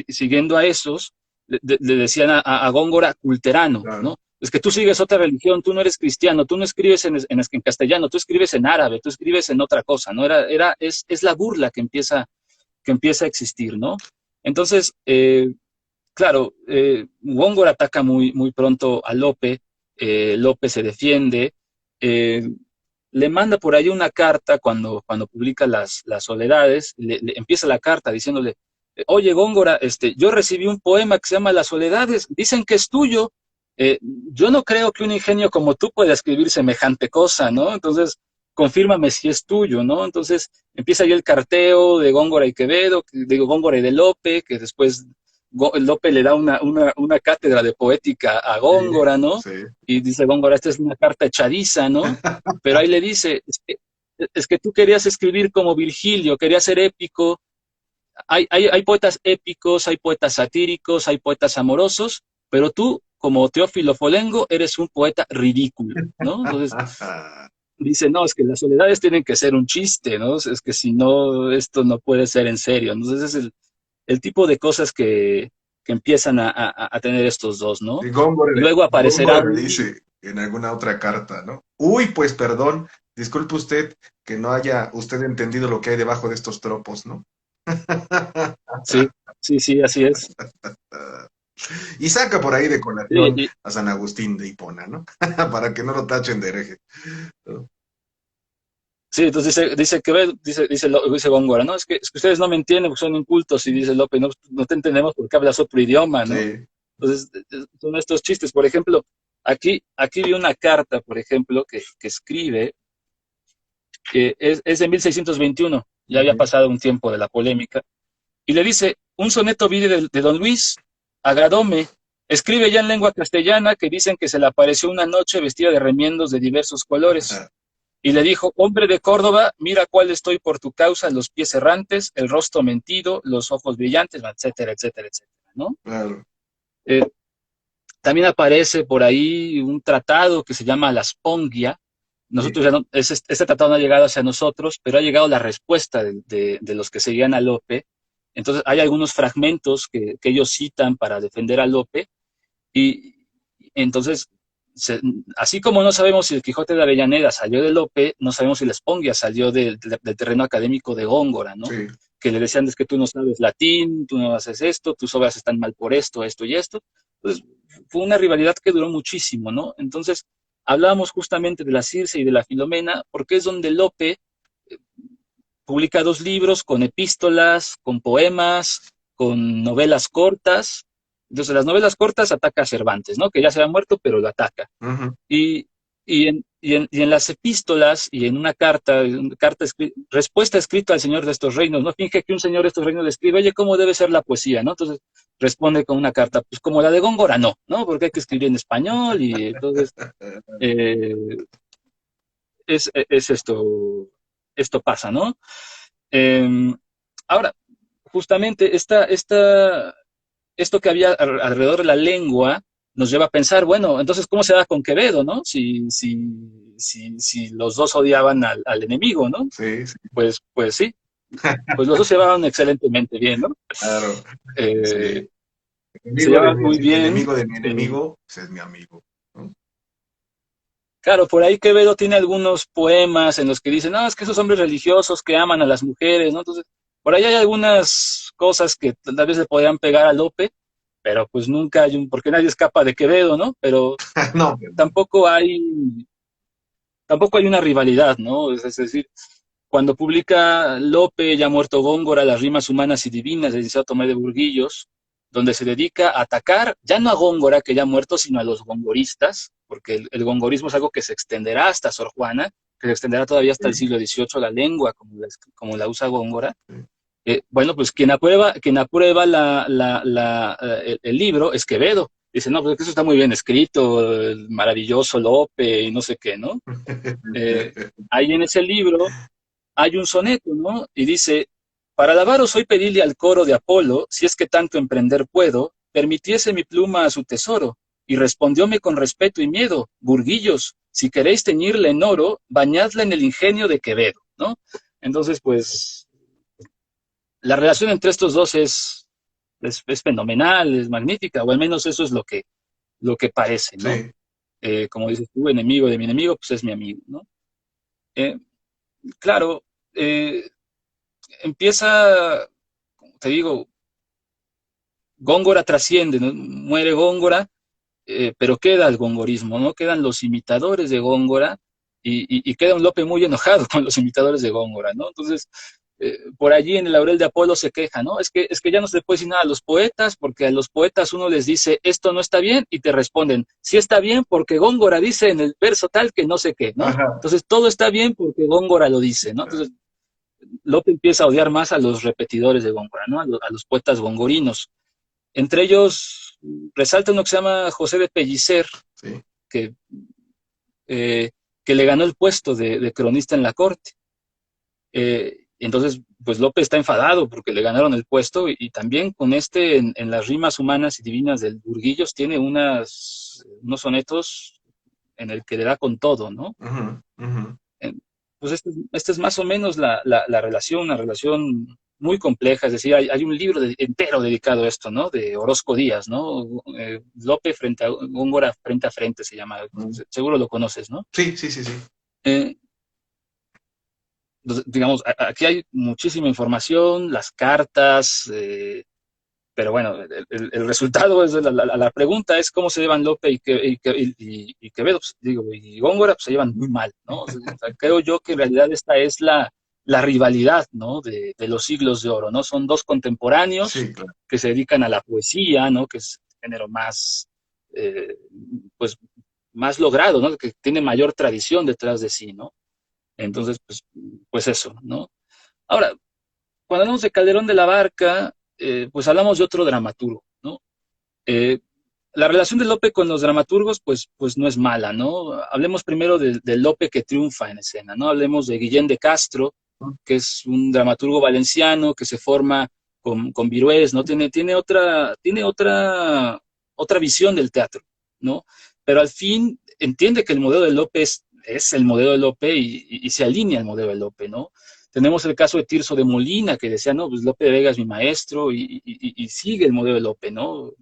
siguiendo a esos, le decían a Góngora culterano, claro. ¿no? Es que tú sigues otra religión, tú no eres cristiano, tú no escribes en castellano, tú escribes en árabe, tú escribes en otra cosa, ¿no? Es la burla que empieza a existir, ¿no? Entonces, claro, Góngora ataca muy pronto a Lope, Lope se defiende, eh, le manda por ahí una carta cuando publica las Soledades, le empieza la carta diciéndole, oye Góngora, yo recibí un poema que se llama Las Soledades, dicen que es tuyo, yo no creo que un ingenio como tú pueda escribir semejante cosa, ¿no? Entonces, confírmame si es tuyo, ¿no? Entonces, empieza ahí el carteo de Góngora y Quevedo, digo, Góngora y de Lope, que después Lope le da una cátedra de poética a Sí, Góngora, ¿no? sí. Y dice Góngora, esta es una carta echadiza, ¿no? Pero ahí le dice, es que tú querías escribir como Virgilio, querías ser épico. Hay poetas épicos, hay poetas satíricos, hay poetas amorosos, pero tú, como Teófilo Folengo, eres un poeta ridículo, ¿no? Entonces dice, no, es que las soledades tienen que ser un chiste, ¿no? Es que si no, esto no puede ser en serio. Entonces es el tipo de cosas que empiezan a tener estos dos, ¿no? Y Góngora, Luego aparecerá Góngora le dice en alguna otra carta, ¿no? Uy, pues perdón, disculpe usted que no haya usted entendido lo que hay debajo de estos tropos, ¿no? sí, sí, así es. Y saca por ahí de Sí, colación a San Agustín de Hipona, ¿no? Para que no lo tachen de hereje, ¿no? sí, entonces dice Góngora, no, es que ustedes no me entienden porque son incultos, y dice López, no, no te entendemos porque hablas otro idioma, ¿no? Sí. Entonces, son estos chistes. Por ejemplo, aquí vi una carta, por ejemplo, que escribe, que es de 1621, ya había Ujú. pasado un tiempo de la polémica, y le dice, un soneto vi de don Luis, agradóme, escribe ya en lengua castellana que dicen que se le apareció una noche vestida de remiendos de diversos colores. Y le dijo, hombre de Córdoba, mira cuál estoy por tu causa, los pies errantes, el rostro mentido, los ojos brillantes, etcétera, etcétera, etcétera, ¿no? Claro. Eh, También aparece por ahí un tratado que se llama La Spongia. Sí. Nosotros ya no, este tratado no ha llegado hacia nosotros, pero ha llegado la respuesta de los que seguían a Lope. Entonces hay algunos fragmentos que ellos citan para defender a Lope, y entonces, se, así como no sabemos si el Quijote de Avellaneda salió de Lope, no sabemos si la Espongia salió del terreno académico de Góngora, ¿no? Sí. Que le decían, es que tú no sabes latín, tú no haces esto, tus obras están mal por esto y esto. Entonces, fue una rivalidad que duró muchísimo, ¿no? Entonces, hablábamos justamente de la Circe y de la Filomena, porque es donde Lope publica dos libros con epístolas, con poemas, con novelas cortas. Entonces, las novelas cortas ataca a Cervantes, ¿no? Que ya se había muerto, pero lo ataca. Ujú. Y, y en las epístolas y en una respuesta escrita al Señor de estos reinos, ¿no? Finge que un Señor de estos reinos le escribe, oye, ¿cómo debe ser la poesía, no? Entonces responde con una carta, pues como la de Góngora, no, ¿no? Porque hay que escribir en español, y entonces eh, es esto pasa, ¿no? Eh, Ahora, justamente esto que había alrededor de la lengua nos lleva a pensar, bueno, entonces, ¿cómo se da con Quevedo, no? Si los dos odiaban al enemigo, ¿no? Sí, sí, Pues sí, pues los dos se llevaban excelentemente bien, ¿no? claro. Eh, Sí. Se llevaban muy bien. Enemigo de mi eh, enemigo, pues es mi amigo, ¿no? claro, por ahí Quevedo tiene algunos poemas en los que dice, no, es que esos hombres religiosos que aman a las mujeres, ¿no? Entonces, por ahí hay algunas cosas que tal vez le podrían pegar a Lope, pero pues nunca porque nadie escapa de Quevedo, ¿no? Pero No, tampoco hay tampoco hay una rivalidad, ¿no? Es decir, cuando publica Lope, ya muerto Góngora, Las rimas humanas y divinas, de Liceo Tomé de Burguillos, donde se dedica a atacar, ya no a Góngora, que ya ha muerto, sino a los gongoristas, porque el gongorismo es algo que se extenderá hasta Sor Juana, que se extenderá todavía hasta el siglo XVIII, la lengua, como la usa Góngora. Bueno, pues quien aprueba el libro es Quevedo. Dice, no, pues eso está muy bien escrito, el maravilloso Lope y no sé qué, ¿no? Ahí en ese libro hay un soneto, ¿no? Y dice, Para alabaros hoy pedíle al coro de Apolo, si es que tanto emprender puedo, permitiese mi pluma a su tesoro, y respondióme con respeto y miedo, burguillos, si queréis teñirla en oro, bañadla en el ingenio de Quevedo, ¿no? Entonces, pues, la relación entre estos dos es fenomenal, es magnífica, o al menos eso es lo que parece, ¿no? Sí, Como dices tú, enemigo de mi enemigo, pues es mi amigo, ¿no? Eh, claro, eh, empieza, como te digo, Góngora trasciende, ¿no? Muere Góngora, pero queda el gongorismo, ¿no? Quedan los imitadores de Góngora y queda un Lope muy enojado con los imitadores de Góngora, ¿no? Entonces, por allí en el Laurel de Apolo se queja, ¿no? Es que ya no se le puede decir nada a los poetas, porque a los poetas uno les dice, esto no está bien, y te responden, sí está bien porque Góngora dice en el verso tal que no sé qué, ¿no? ajá, Entonces, todo está bien porque Góngora lo dice, ¿no? Entonces, Lope empieza a odiar más a los repetidores de Góngora, ¿no? A los poetas gongorinos. Entre ellos resalta uno que se llama José de Pellicer, sí. que, eh, que le ganó el puesto de cronista en la corte. Entonces, pues Lope está enfadado porque le ganaron el puesto y también con en las rimas humanas y divinas del Burguillos, tiene unos sonetos en el que le da con todo, ¿no? Ujú, ujú. Pues esta es más o menos la relación, una relación muy compleja, es decir, hay un libro entero dedicado a esto, ¿no? De Orozco Díaz, ¿no? Lope frente a Góngora, frente a frente se llama, seguro lo conoces, ¿no? Sí, sí, sí, sí. Eh, digamos, aquí hay muchísima información, las cartas, pero bueno, el resultado es, la pregunta es cómo se llevan Lope y Quevedo, pues, digo, y Góngora, pues se llevan muy mal, ¿no? O sea, creo yo que en realidad esta es la rivalidad, ¿no? De los siglos de oro, ¿no? Son dos contemporáneos Sí, claro. que se dedican a la poesía, ¿no? Que es el género más, eh, pues, más logrado, ¿no? Que tiene mayor tradición detrás de sí, ¿no? Entonces, pues eso, ¿no? Ahora, cuando hablamos de Calderón de la Barca, pues hablamos de otro dramaturgo, ¿no? Eh, la relación de Lope con los dramaturgos, pues no es mala, ¿no? Hablemos primero de Lope que triunfa en escena, ¿no? Hablemos de Guillén de Castro, que es un dramaturgo valenciano que se forma con Virués, ¿no? Otra visión del teatro, ¿no? Pero al fin entiende que el modelo de Lope es el modelo de Lope y se alinea al modelo de Lope, ¿no? Tenemos el caso de Tirso de Molina, que decía, no, pues Lope de Vega es mi maestro y sigue el modelo de Lope, ¿no?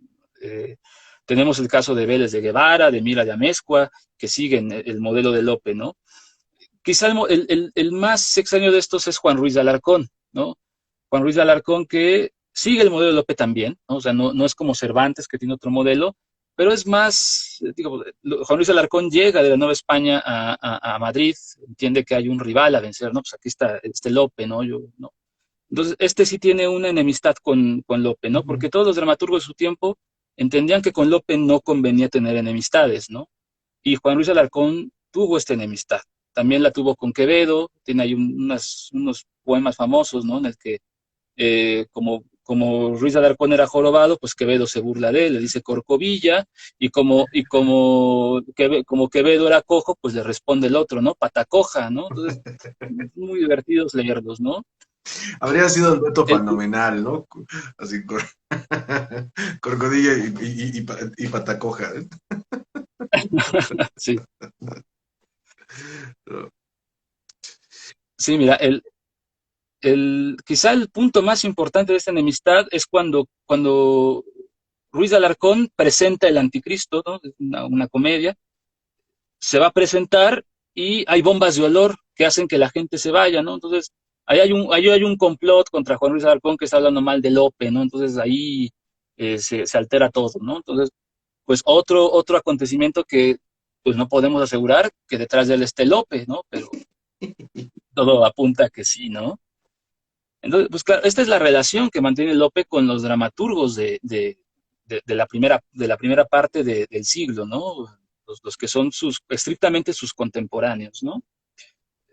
Eh, tenemos el caso de Vélez de Guevara, de Mira de Amezcua, que siguen el modelo de Lope, ¿no? Quizá el más extraño de estos es Juan Ruiz de Alarcón, ¿no? Juan Ruiz de Alarcón que sigue el modelo de Lope también, ¿no? O sea, no es como Cervantes que tiene otro modelo, pero es más, digo, Juan Luis Alarcón llega de la Nueva España a Madrid, entiende que hay un rival a vencer, ¿no? Pues aquí está este Lope, ¿no? ¿no? Entonces, este sí tiene una enemistad con Lope, ¿no? Ujú. Porque todos los dramaturgos de su tiempo entendían que con Lope no convenía tener enemistades, ¿no? Y Juan Luis Alarcón tuvo esta enemistad. También la tuvo con Quevedo, tiene ahí unos poemas famosos, ¿no? En el que como Ruiz de Alarcón era jorobado, pues Quevedo se burla de él, le dice Corcovilla, como Quevedo era cojo, pues le responde el otro, ¿no? Patacoja, ¿no? Entonces, muy divertidos leerlos, ¿no? Habría sido un reto El, fenomenal, ¿no? Así, Corcodilla y Patacoja. sí, sí, mira, quizá el punto más importante de esta enemistad es cuando Ruiz de Alarcón presenta El Anticristo, ¿no? Es una comedia, se va a presentar y hay bombas de olor que hacen que la gente se vaya, ¿no? Entonces, ahí hay un complot contra Juan Luis Alarcón que está hablando mal de Lope, ¿no? Entonces ahí se altera todo, ¿no? Entonces, pues otro acontecimiento que pues no podemos asegurar que detrás de él esté Lope, ¿no? Pero todo apunta a que sí, ¿no? Entonces, pues claro, esta es la relación que mantiene Lope con los dramaturgos de la primera parte del siglo, ¿no? Los que son estrictamente sus contemporáneos, ¿no?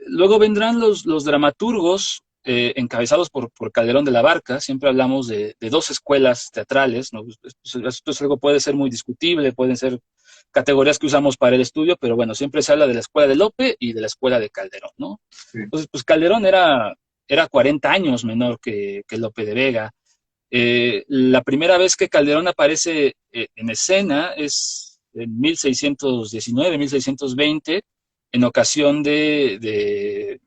Luego vendrán los dramaturgos encabezados por Calderón de la Barca, siempre hablamos de dos escuelas teatrales, ¿no? Esto es algo puede ser muy discutible, pueden ser categorías que usamos para el estudio, pero bueno, siempre se habla de la escuela de Lope y de la escuela de Calderón, ¿no? Sí. Entonces, pues Calderón era 40 años menor que Lope de Vega. La primera vez que Calderón aparece en escena es en 1619, 1620, en ocasión de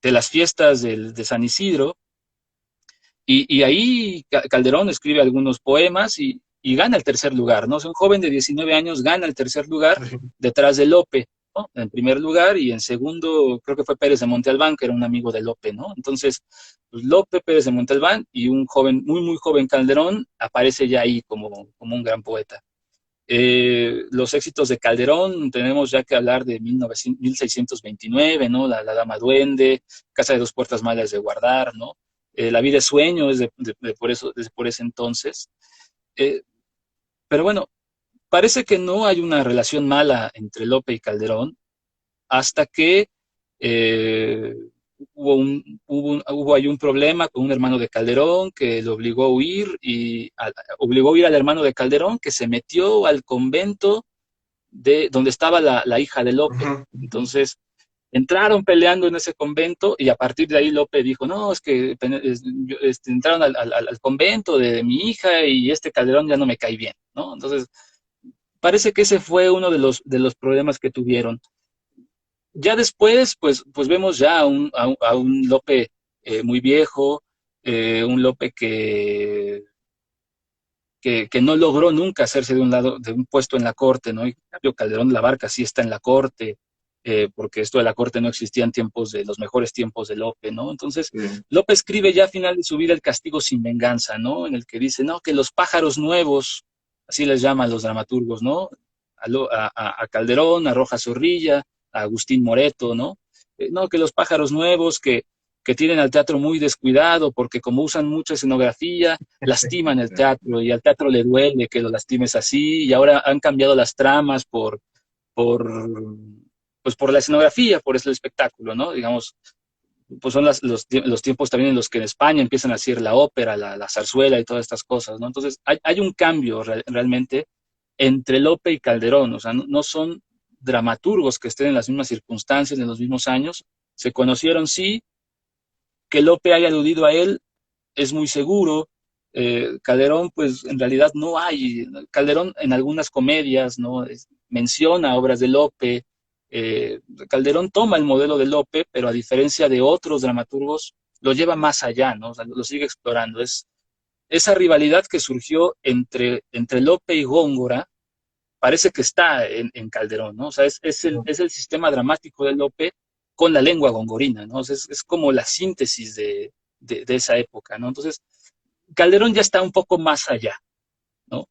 las fiestas de San Isidro, y ahí Calderón escribe algunos poemas y gana el tercer lugar, ¿no? O sea, un joven de 19 años gana el tercer lugar detrás de Lope, ¿no? En primer lugar, y en segundo creo que fue Pérez de Montalbán, que era un amigo de Lope, ¿no? Entonces, pues Lope, Pérez de Montalbán y un joven, muy, muy joven Calderón aparece ya ahí como un gran poeta. Los éxitos de Calderón, tenemos ya que hablar de 1629, ¿no? La Dama Duende, Casa de dos puertas malas de guardar, ¿no? La vida es sueño es por eso, desde por ese entonces. Eh, pero bueno, parece que no hay una relación mala entre Lope y Calderón hasta que eh, hubo ahí un problema con un hermano de Calderón que lo obligó a huir y obligó a huir al hermano de Calderón que se metió al convento de donde estaba la hija de Lope. Entonces, entraron peleando en ese convento y a partir de ahí Lope dijo, no, es que entraron al convento de mi hija y este Calderón ya no me cae bien, ¿no? Entonces, parece que ese fue uno de los problemas que tuvieron. Ya después, pues vemos ya a un Lope muy viejo, un Lope que no logró nunca hacerse de un puesto en la corte, ¿no? Y en cambio Calderón de la Barca sí está en la corte, porque esto de la corte no existía en tiempos de los mejores tiempos de Lope, ¿no? Entonces, Lope escribe ya a final de su vida El castigo sin venganza, ¿no? En el que dice, no, que los pájaros nuevos, así les llaman los dramaturgos, ¿no? A Calderón, a Rojas Zorrilla, a Agustín Moreto, ¿no? No, que los pájaros nuevos que tienen al teatro muy descuidado porque como usan mucha escenografía, lastiman el teatro y al teatro le duele que lo lastimes así y ahora han cambiado las tramas por, pues por la escenografía, por el espectáculo, ¿no? Digamos, pues son los tiempos también en los que en España empiezan a hacer la ópera, la zarzuela y todas estas cosas, ¿no? Entonces hay un cambio realmente entre Lope y Calderón, o sea, no son dramaturgos que estén en las mismas circunstancias, en los mismos años, se conocieron sí, que Lope haya aludido a él es muy seguro. Calderón, pues en realidad no hay. Calderón en algunas comedias, ¿no? Menciona obras de Lope. Calderón toma el modelo de Lope, pero a diferencia de otros dramaturgos, lo lleva más allá, ¿no? O sea, lo sigue explorando. Es esa rivalidad que surgió entre Lope y Góngora, parece que está en Calderón, ¿no? O sea, es el sistema dramático de Lope con la lengua gongorina, ¿no? O sea, es como la síntesis de esa época, ¿no? Entonces, Calderón ya está un poco más allá, ¿no?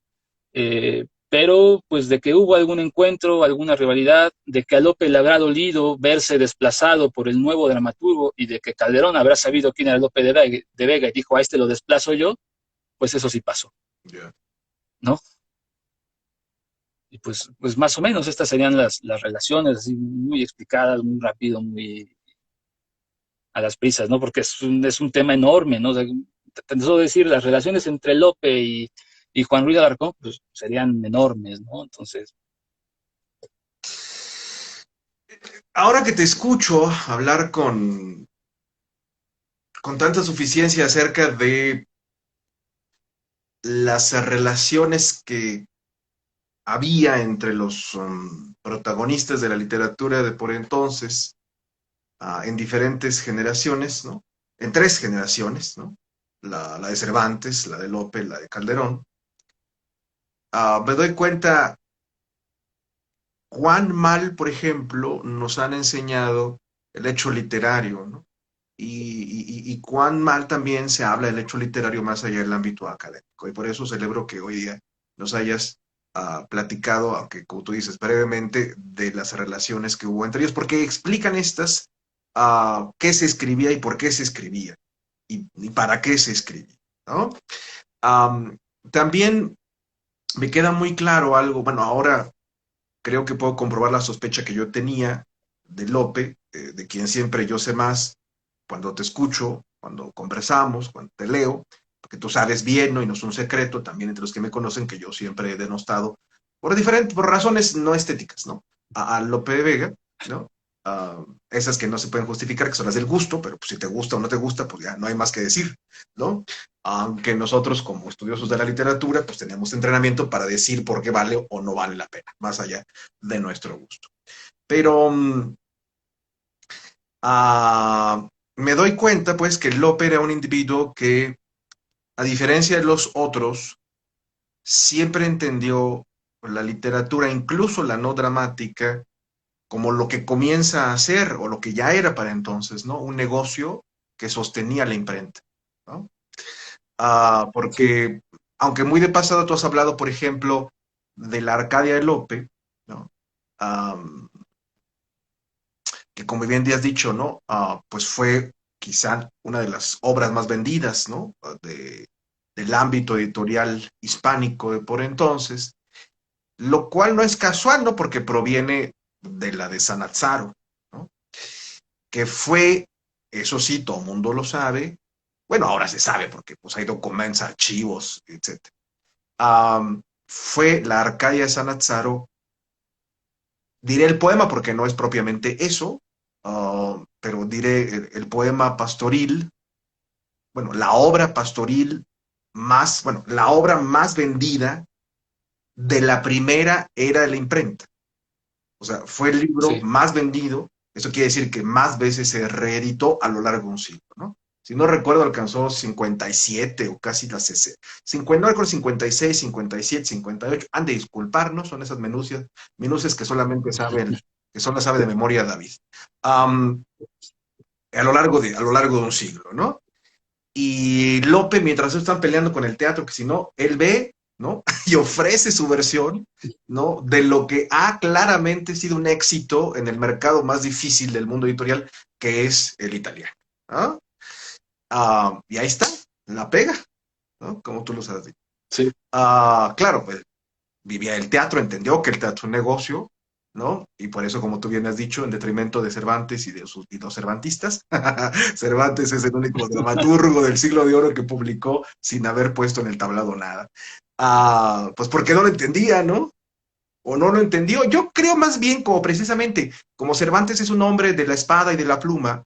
Pero pues de que hubo algún encuentro, alguna rivalidad, de que a Lope le habrá dolido verse desplazado por el nuevo dramaturgo y de que Calderón habrá sabido quién era Lope de Vega y dijo, a este lo desplazo yo, pues eso sí pasó, ¿no? Y pues más o menos estas serían las relaciones, así muy explicadas, muy rápido, muy a las prisas, ¿no? Porque es un tema enorme, ¿no? O sea, eso decir, las relaciones entre Lope y Juan Ruiz de Alarcón, pues serían enormes, ¿no? Entonces, Ahora que te escucho hablar con tanta suficiencia acerca de las relaciones que había entre los protagonistas de la literatura de por entonces, en diferentes generaciones, ¿no? En tres generaciones, ¿no? La de Cervantes, la de Lope, la de Calderón. Me doy cuenta cuán mal, por ejemplo, nos han enseñado el hecho literario, ¿no? Y cuán mal también se habla del hecho literario más allá del ámbito académico. Y por eso celebro que hoy día nos hayas platicado, aunque como tú dices, brevemente, de las relaciones que hubo entre ellos, porque explican estas, qué se escribía y por qué se escribía, y para qué se escribía, ¿no? Um, También me queda muy claro algo, bueno, ahora creo que puedo comprobar la sospecha que yo tenía de Lope, de quien siempre yo sé más cuando te escucho, cuando conversamos, cuando te leo, porque tú sabes bien, ¿no? Y no es un secreto, también entre los que me conocen, que yo siempre he denostado por razones no estéticas, ¿no? A Lope de Vega, ¿no? esas que no se pueden justificar, que son las del gusto, pero pues, si te gusta o no te gusta, pues ya no hay más que decir, ¿no? Aunque nosotros, como estudiosos de la literatura, pues tenemos entrenamiento para decir por qué vale o no vale la pena, más allá de nuestro gusto. Pero me doy cuenta, pues, que Lope era un individuo que, a diferencia de los otros, siempre entendió la literatura, incluso la no dramática, como lo que comienza a hacer, o lo que ya era para entonces, ¿no? Un negocio que sostenía la imprenta, ¿no? Sí, Porque, aunque muy de pasado tú has hablado, por ejemplo, de la Arcadia de Lope, ¿no? Um, que como bien te has dicho, ¿no? Pues fue quizá una de las obras más vendidas, ¿no? Del ámbito editorial hispánico de por entonces, lo cual no es casual, ¿no? Porque proviene de la de Sanazzaro, ¿no? Que fue, eso sí, todo el mundo lo sabe, bueno, ahora se sabe porque pues hay documentos, archivos, etcétera. Fue la Arcadia de Sanazzaro, diré el poema porque no es propiamente eso, pero diré el poema pastoril, bueno, la obra pastoril más, bueno, la obra más vendida de la primera era de la imprenta. O sea, fue el libro sí, más vendido. Eso quiere decir que más veces se reeditó a lo largo de un siglo, ¿no? Si no recuerdo, alcanzó 57 o casi las 60. 50, no recuerdo, 56, 57, 58. Han de disculparnos, son esas minucias que solo sabe de memoria David. Um, a lo largo de un siglo, ¿no? Y Lope, mientras están peleando con el teatro, que si no, él ve, ¿no? Y ofrece su versión, ¿no? De lo que ha claramente sido un éxito en el mercado más difícil del mundo editorial, que es el italiano, ¿no? Y ahí está, la pega, ¿no? Como tú lo sabes. sí, Claro, pues vivía el teatro, entendió que el teatro es un negocio, ¿no? Y por eso, como tú bien has dicho, en detrimento de Cervantes y los cervantistas, Cervantes es el único dramaturgo del siglo de oro que publicó sin haber puesto en el tablado nada. Pues porque no lo entendía, ¿no? O no lo entendió. Yo creo más bien como precisamente, como Cervantes es un hombre de la espada y de la pluma,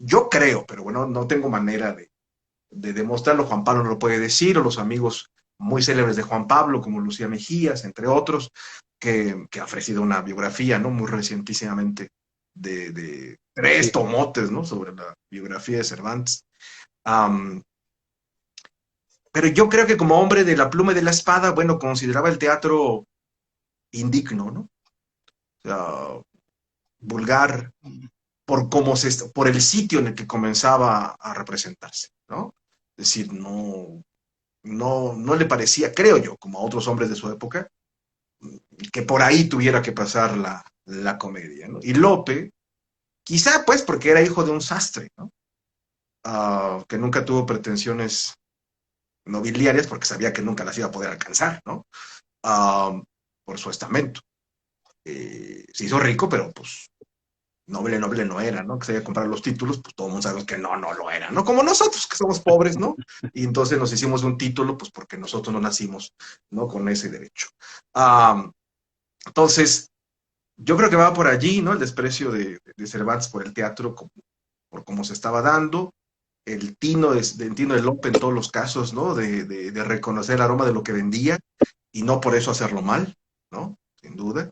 yo creo, pero bueno, no tengo manera de demostrarlo. Juan Pablo no lo puede decir, o los amigos muy célebres de Juan Pablo, como Lucía Mejías, entre otros, que ha ofrecido una biografía, ¿no? Muy recientísimamente, de tres sí, tomotes, ¿no? Sobre la biografía de Cervantes. Um, pero yo creo que como hombre de la pluma y de la espada, bueno, consideraba el teatro indigno, ¿no? O sea, vulgar, por el sitio en el que comenzaba a representarse, ¿no? Es decir, no le parecía, creo yo, como a otros hombres de su época, que por ahí tuviera que pasar la comedia, ¿no? Y Lope, quizá pues porque era hijo de un sastre, ¿no? Que nunca tuvo pretensiones nobiliarias porque sabía que nunca las iba a poder alcanzar, ¿no? Uh, por su estamento. Se hizo rico, pero pues noble no era, ¿no? Que se iba a comprar los títulos, pues todo el mundo sabe que no lo era, ¿no? Como nosotros que somos pobres, ¿no? Y entonces nos hicimos un título, pues porque nosotros no nacimos, ¿no? Con ese derecho. Um, entonces, yo creo que va por allí, ¿no? El desprecio de Cervantes por el teatro, por cómo se estaba dando, el tino de Lope en todos los casos, ¿no? De reconocer el aroma de lo que vendía y no por eso hacerlo mal, ¿no? Sin duda.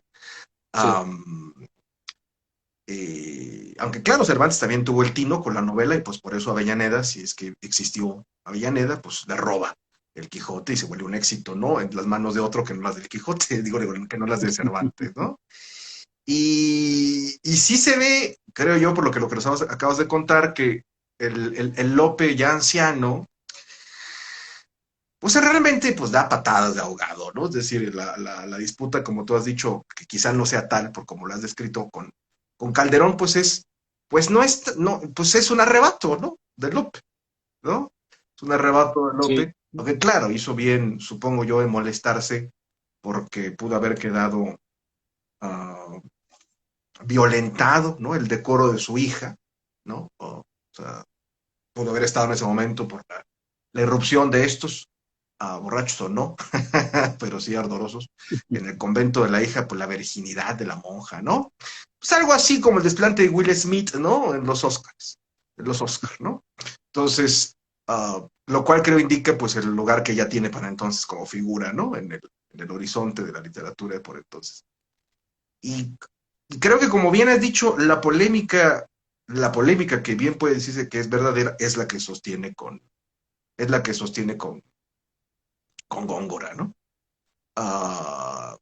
sí, Um, aunque claro, Cervantes también tuvo el tino con la novela y pues por eso Avellaneda, si es que existió Avellaneda, pues le roba el Quijote y se vuelve un éxito, ¿no? En las manos de otro que no las del Quijote, digo, que no las de Cervantes, ¿no? Y sí se ve, creo yo, por lo que nos acabas de contar, que el Lope ya anciano, pues realmente pues da patadas de ahogado, ¿no? Es decir, la disputa, como tú has dicho, que quizá no sea tal, por como lo has descrito con Calderón, pues no es, no, pues es un arrebato, ¿no? De Lope, ¿no? Es un arrebato de sí, Lope, aunque claro, hizo bien, supongo yo, en molestarse, porque pudo haber quedado uh, violentado, ¿no? El decoro de su hija, ¿no? O sea, pudo haber estado en ese momento por la irrupción de estos. borrachos o no, pero sí ardorosos, en el convento de la hija, pues la virginidad de la monja, ¿no? Pues algo así como el desplante de Will Smith, ¿no? En los Oscars, ¿no? Entonces, lo cual creo indica pues el lugar que ya tiene para entonces como figura, ¿no? En el horizonte de la literatura de por entonces. Y, y creo que como bien has dicho, la polémica que bien puede decirse que es verdadera es la que sostiene es la que sostiene con Góngora, ¿no? Uh,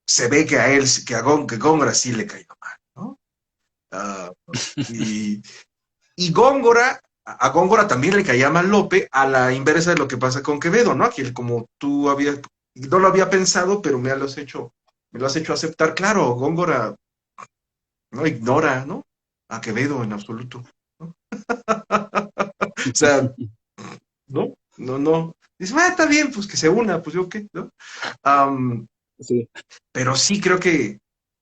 Se ve que a él, que Góngora sí le cayó mal, ¿no? Uh, y, y Góngora, a Góngora también le caía mal Lope, a la inversa de lo que pasa con Quevedo, ¿no? Aquí, como tú habías, no lo había pensado, pero me lo has hecho aceptar, claro, Góngora no ignora, ¿no? A Quevedo en absoluto, ¿no? O sea, no, no, no. Dice, está bien, pues que se una, pues yo qué, ¿no? Um, Sí, pero sí creo que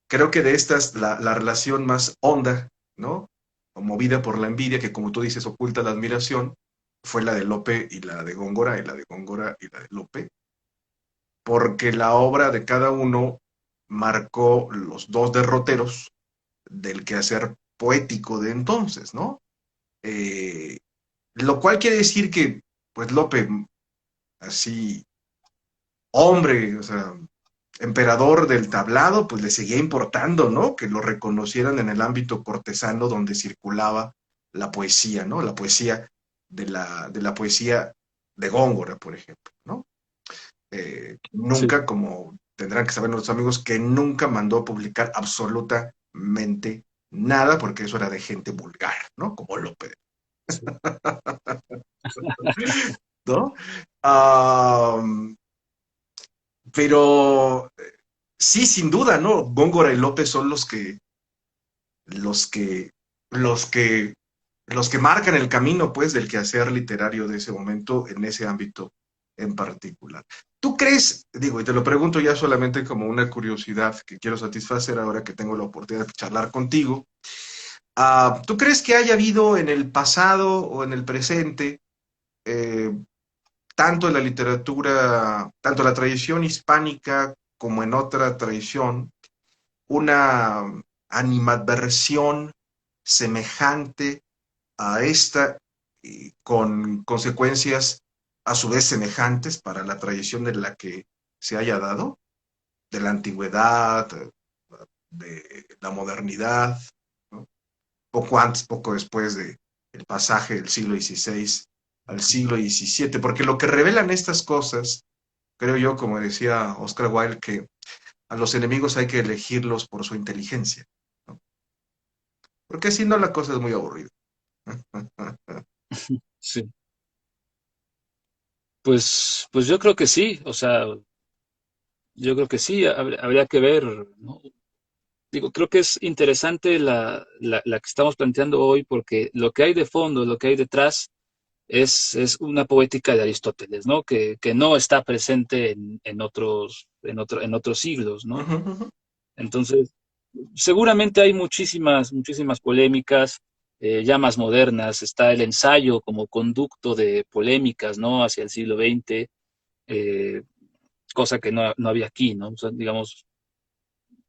de estas, la relación más honda, ¿no? O movida por la envidia, que como tú dices, oculta la admiración, fue la de Lope y la de Góngora, y la de Góngora y la de Lope, porque la obra de cada uno marcó los dos derroteros del quehacer poético de entonces, ¿no? Eh, lo cual quiere decir que, pues Lope, así, hombre, o sea, emperador del tablado, pues le seguía importando, ¿no? Que lo reconocieran en el ámbito cortesano donde circulaba la poesía, ¿no? La poesía de la poesía de Góngora, por ejemplo, ¿no? sí, Nunca, como tendrán que saber nuestros amigos, que nunca mandó a publicar absolutamente nada, porque eso era de gente vulgar, ¿no? Como López, sí, ¿no? Um, pero sí, sin duda, ¿no? Góngora y López son los que, los que, los que marcan el camino, pues, del quehacer literario de ese momento en ese ámbito en particular. ¿Tú crees, digo, y te lo pregunto ya solamente como una curiosidad que quiero satisfacer ahora que tengo la oportunidad de charlar contigo, ¿tú crees que haya habido en el pasado o en el presente, eh, tanto en la literatura, tanto en la tradición hispánica como en otra tradición, una animadversión semejante a esta y con consecuencias a su vez semejantes para la tradición de la que se haya dado, de la antigüedad, de la modernidad, ¿no? Poco antes, poco después de el pasaje del siglo XVI al siglo XVII, porque lo que revelan estas cosas, creo yo, como decía Oscar Wilde, que a los enemigos hay que elegirlos por su inteligencia, ¿no? Porque si no la cosa es muy aburrida. sí. Pues yo creo que sí, o sea, yo creo que sí, habría que ver, ¿no? Digo, creo que es interesante la que estamos planteando hoy porque lo que hay de fondo, lo que hay detrás es una poética de Aristóteles, ¿no? Que no está presente en otros siglos, ¿no? Uh-huh, uh-huh. Entonces, seguramente hay muchísimas polémicas, ya más modernas. Está el ensayo como conducto de polémicas, ¿no? Hacia el siglo XX, eh, cosa que no había aquí, ¿no? O sea, digamos,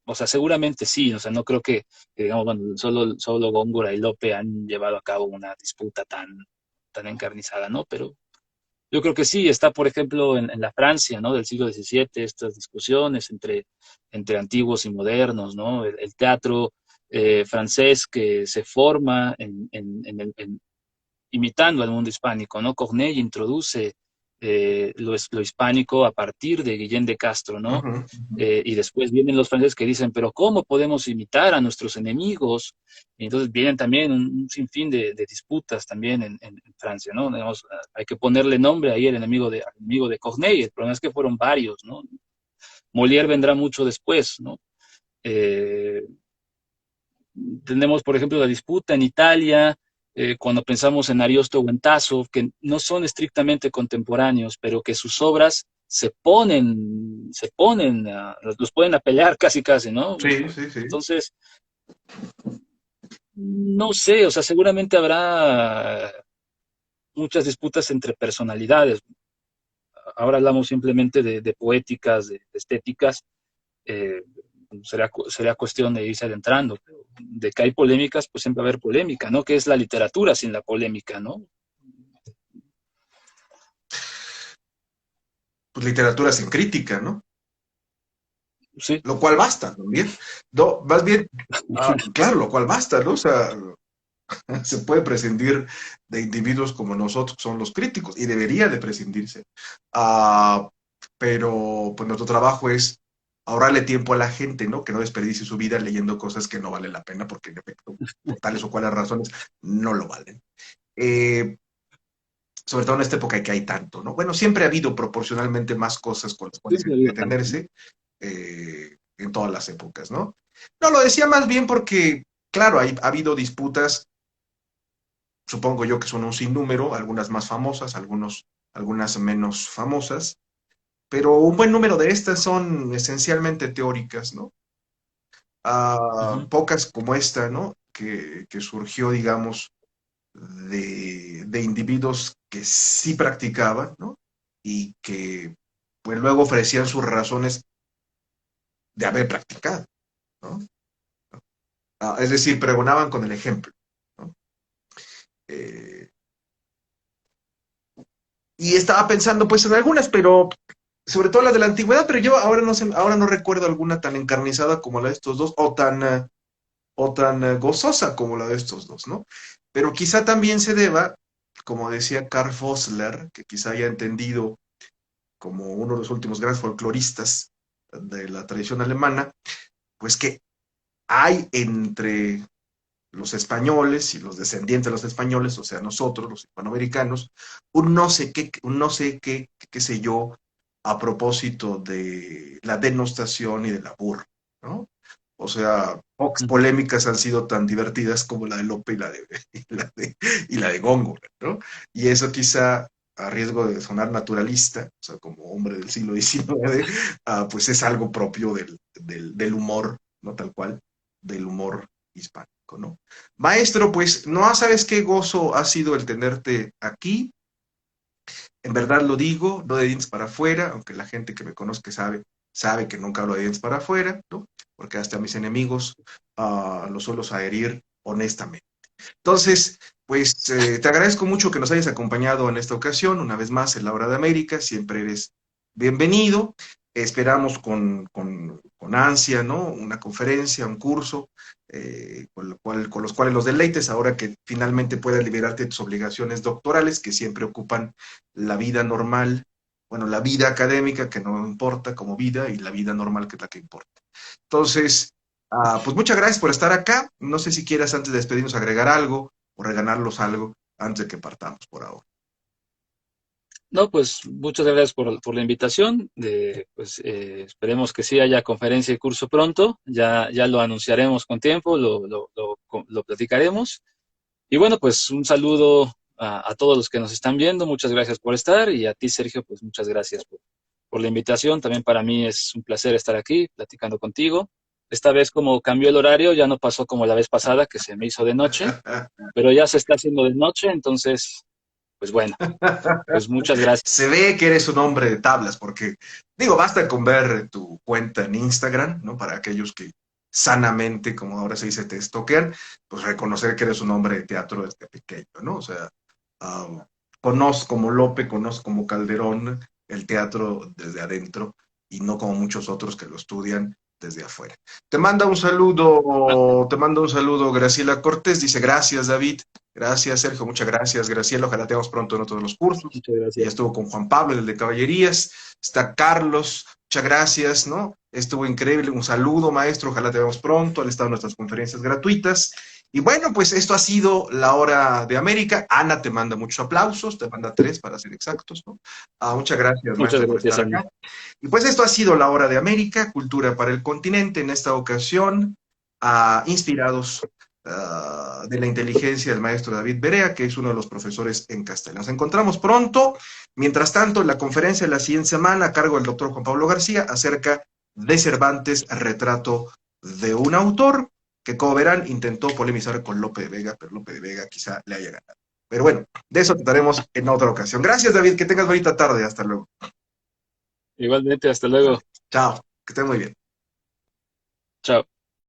o sea, seguramente sí, o sea, no creo que digamos, bueno, solo Góngora y Lope han llevado a cabo una disputa tan encarnizada, ¿no? Pero yo creo que sí, está, por ejemplo, en la Francia, ¿no? Del siglo XVII, estas discusiones entre antiguos y modernos, ¿no? El teatro francés que se forma imitando al mundo hispánico, ¿no? Corneille introduce lo hispánico a partir de Guillén de Castro, ¿no? Uh-huh. Y después vienen los franceses que dicen, pero ¿cómo podemos imitar a nuestros enemigos? Y entonces vienen también un sinfín de disputas también en Francia, ¿no? Digamos, hay que ponerle nombre ahí al enemigo de Corneille, el problema es que fueron varios, ¿no? Molière vendrá mucho después, ¿no? Eh, Tenemos, por ejemplo, la disputa en Italia, cuando pensamos en Ariosto o en Tasso, que no son estrictamente contemporáneos, pero que sus obras los pueden a pelear casi casi, ¿no? Sí, sí, sí. Entonces, no sé, o sea, seguramente habrá muchas disputas entre personalidades. ahora hablamos simplemente de poéticas, de estéticas, eh, sería cuestión de irse adentrando. De que hay polémicas, pues siempre va a haber polémica, ¿no? ¿Qué es la literatura sin la polémica, no? Pues literatura sin crítica, ¿no? Sí. Lo cual basta también. No, más bien, claro, lo cual basta, ¿no? O sea, se puede prescindir de individuos como nosotros, que son los críticos, y debería de prescindirse. Uh, pero pues nuestro trabajo es ahorrarle tiempo a la gente, ¿no? Que no desperdicie su vida leyendo cosas que no valen la pena, porque en efecto, por tales o cuales razones, no lo valen. Eh, Sobre todo en esta época que hay tanto, ¿no? Bueno, siempre ha habido proporcionalmente más cosas con las cuales Siempre ha habido tanto, ¿no? detenerse en todas las épocas, ¿no? No, lo decía más bien porque, claro, ha habido disputas, supongo yo que son un sinnúmero, algunas más famosas, algunas menos famosas, pero un buen número de estas son esencialmente teóricas, ¿no? Ujú. Pocas como esta, ¿no? Que surgió, digamos, de individuos que sí practicaban, ¿no? Y que pues luego ofrecían sus razones de haber practicado, ¿no? Es decir, pregonaban con el ejemplo, ¿no? Eh, y estaba pensando pues en algunas, pero sobre todo las de la antigüedad, pero yo ahora no sé, ahora no recuerdo alguna tan encarnizada como la de estos dos, o tan gozosa como la de estos dos, ¿no? Pero quizá también se deba, como decía Karl Vossler, que quizá haya entendido como uno de los últimos grandes folcloristas de la tradición alemana, pues que hay entre los españoles y los descendientes de los españoles, o sea, nosotros, los hispanoamericanos, un no sé qué, qué sé yo, a propósito de la denostación y de la burla, ¿no? O sea, pocas Ujú. polémicas han sido tan divertidas como la de Lope y la de Góngora, ¿no? Y eso quizá, a riesgo de sonar naturalista, o sea, como hombre del siglo XIX, pues es algo propio del humor, no tal cual, del humor hispánico, ¿no? Maestro, pues no sabes qué gozo ha sido el tenerte aquí. En verdad lo digo, no de dientes para afuera, aunque la gente que me conozca sabe que nunca hablo de dientes para afuera, ¿no? Porque hasta mis enemigos los suelo herir honestamente. Entonces, pues te agradezco mucho que nos hayas acompañado en esta ocasión, una vez más en la Hora de América, siempre eres bienvenido. Esperamos con ansia, ¿no? Una conferencia, un curso, con los cuales los deleites, ahora que finalmente puedas liberarte de tus obligaciones doctorales, que siempre ocupan la vida normal, bueno, la vida académica, que no importa como vida, y la vida normal, que es la que importa. Entonces, pues muchas gracias por estar acá. No sé si quieras antes de despedirnos agregar algo o regalarlos algo antes de que partamos por ahora. No, pues muchas gracias por la invitación. Pues esperemos que sí haya conferencia y curso pronto. Ya lo anunciaremos con tiempo, lo platicaremos. Y bueno, pues un saludo a todos los que nos están viendo. Muchas gracias por estar. Y a ti, Sergio, pues muchas gracias por la invitación. También para mí es un placer estar aquí platicando contigo. Esta vez como cambió el horario, ya no pasó como la vez pasada, que se me hizo de noche, pero ya se está haciendo de noche, entonces, pues bueno, pues muchas gracias. Se ve que eres un hombre de tablas, porque digo, basta con ver tu cuenta en Instagram, ¿no? Para aquellos que sanamente, como ahora se dice, te estoquean, pues reconocer que eres un hombre de teatro desde pequeño, ¿no? O sea, conozco como Lope, conozco como Calderón el teatro desde adentro y no como muchos otros que lo estudian desde afuera. Te manda un saludo Graciela Cortés, dice gracias David, gracias Sergio, muchas gracias Graciela, ojalá te veamos pronto en otros de los cursos. Muchas Ella gracias. estuvo con Juan Pablo, el de Caballerías, está Carlos, muchas gracias, ¿no? Estuvo increíble, un saludo maestro, ojalá te veamos pronto, han estado en nuestras conferencias gratuitas. Y bueno, pues esto ha sido la Hora de América. Ana te manda muchos aplausos, te manda 3 para ser exactos, ¿no? Muchas gracias, Muchas maestro, por gracias estar a mí. acá. Y pues esto ha sido la Hora de América, cultura para el continente, en esta ocasión, inspirados de la inteligencia del maestro David Berea, que es uno de los profesores en castellano. Nos encontramos pronto. Mientras tanto, la conferencia de la siguiente semana, a cargo del doctor Juan Pablo García, acerca de Cervantes, retrato de un autor, que como verán intentó polemizar con Lope de Vega, pero Lope de Vega quizá le haya ganado. Pero bueno, de eso trataremos en otra ocasión. Gracias, David, que tengas bonita tarde. Hasta luego. Igualmente, hasta Vale. luego. Chao, que esté muy bien. Chao.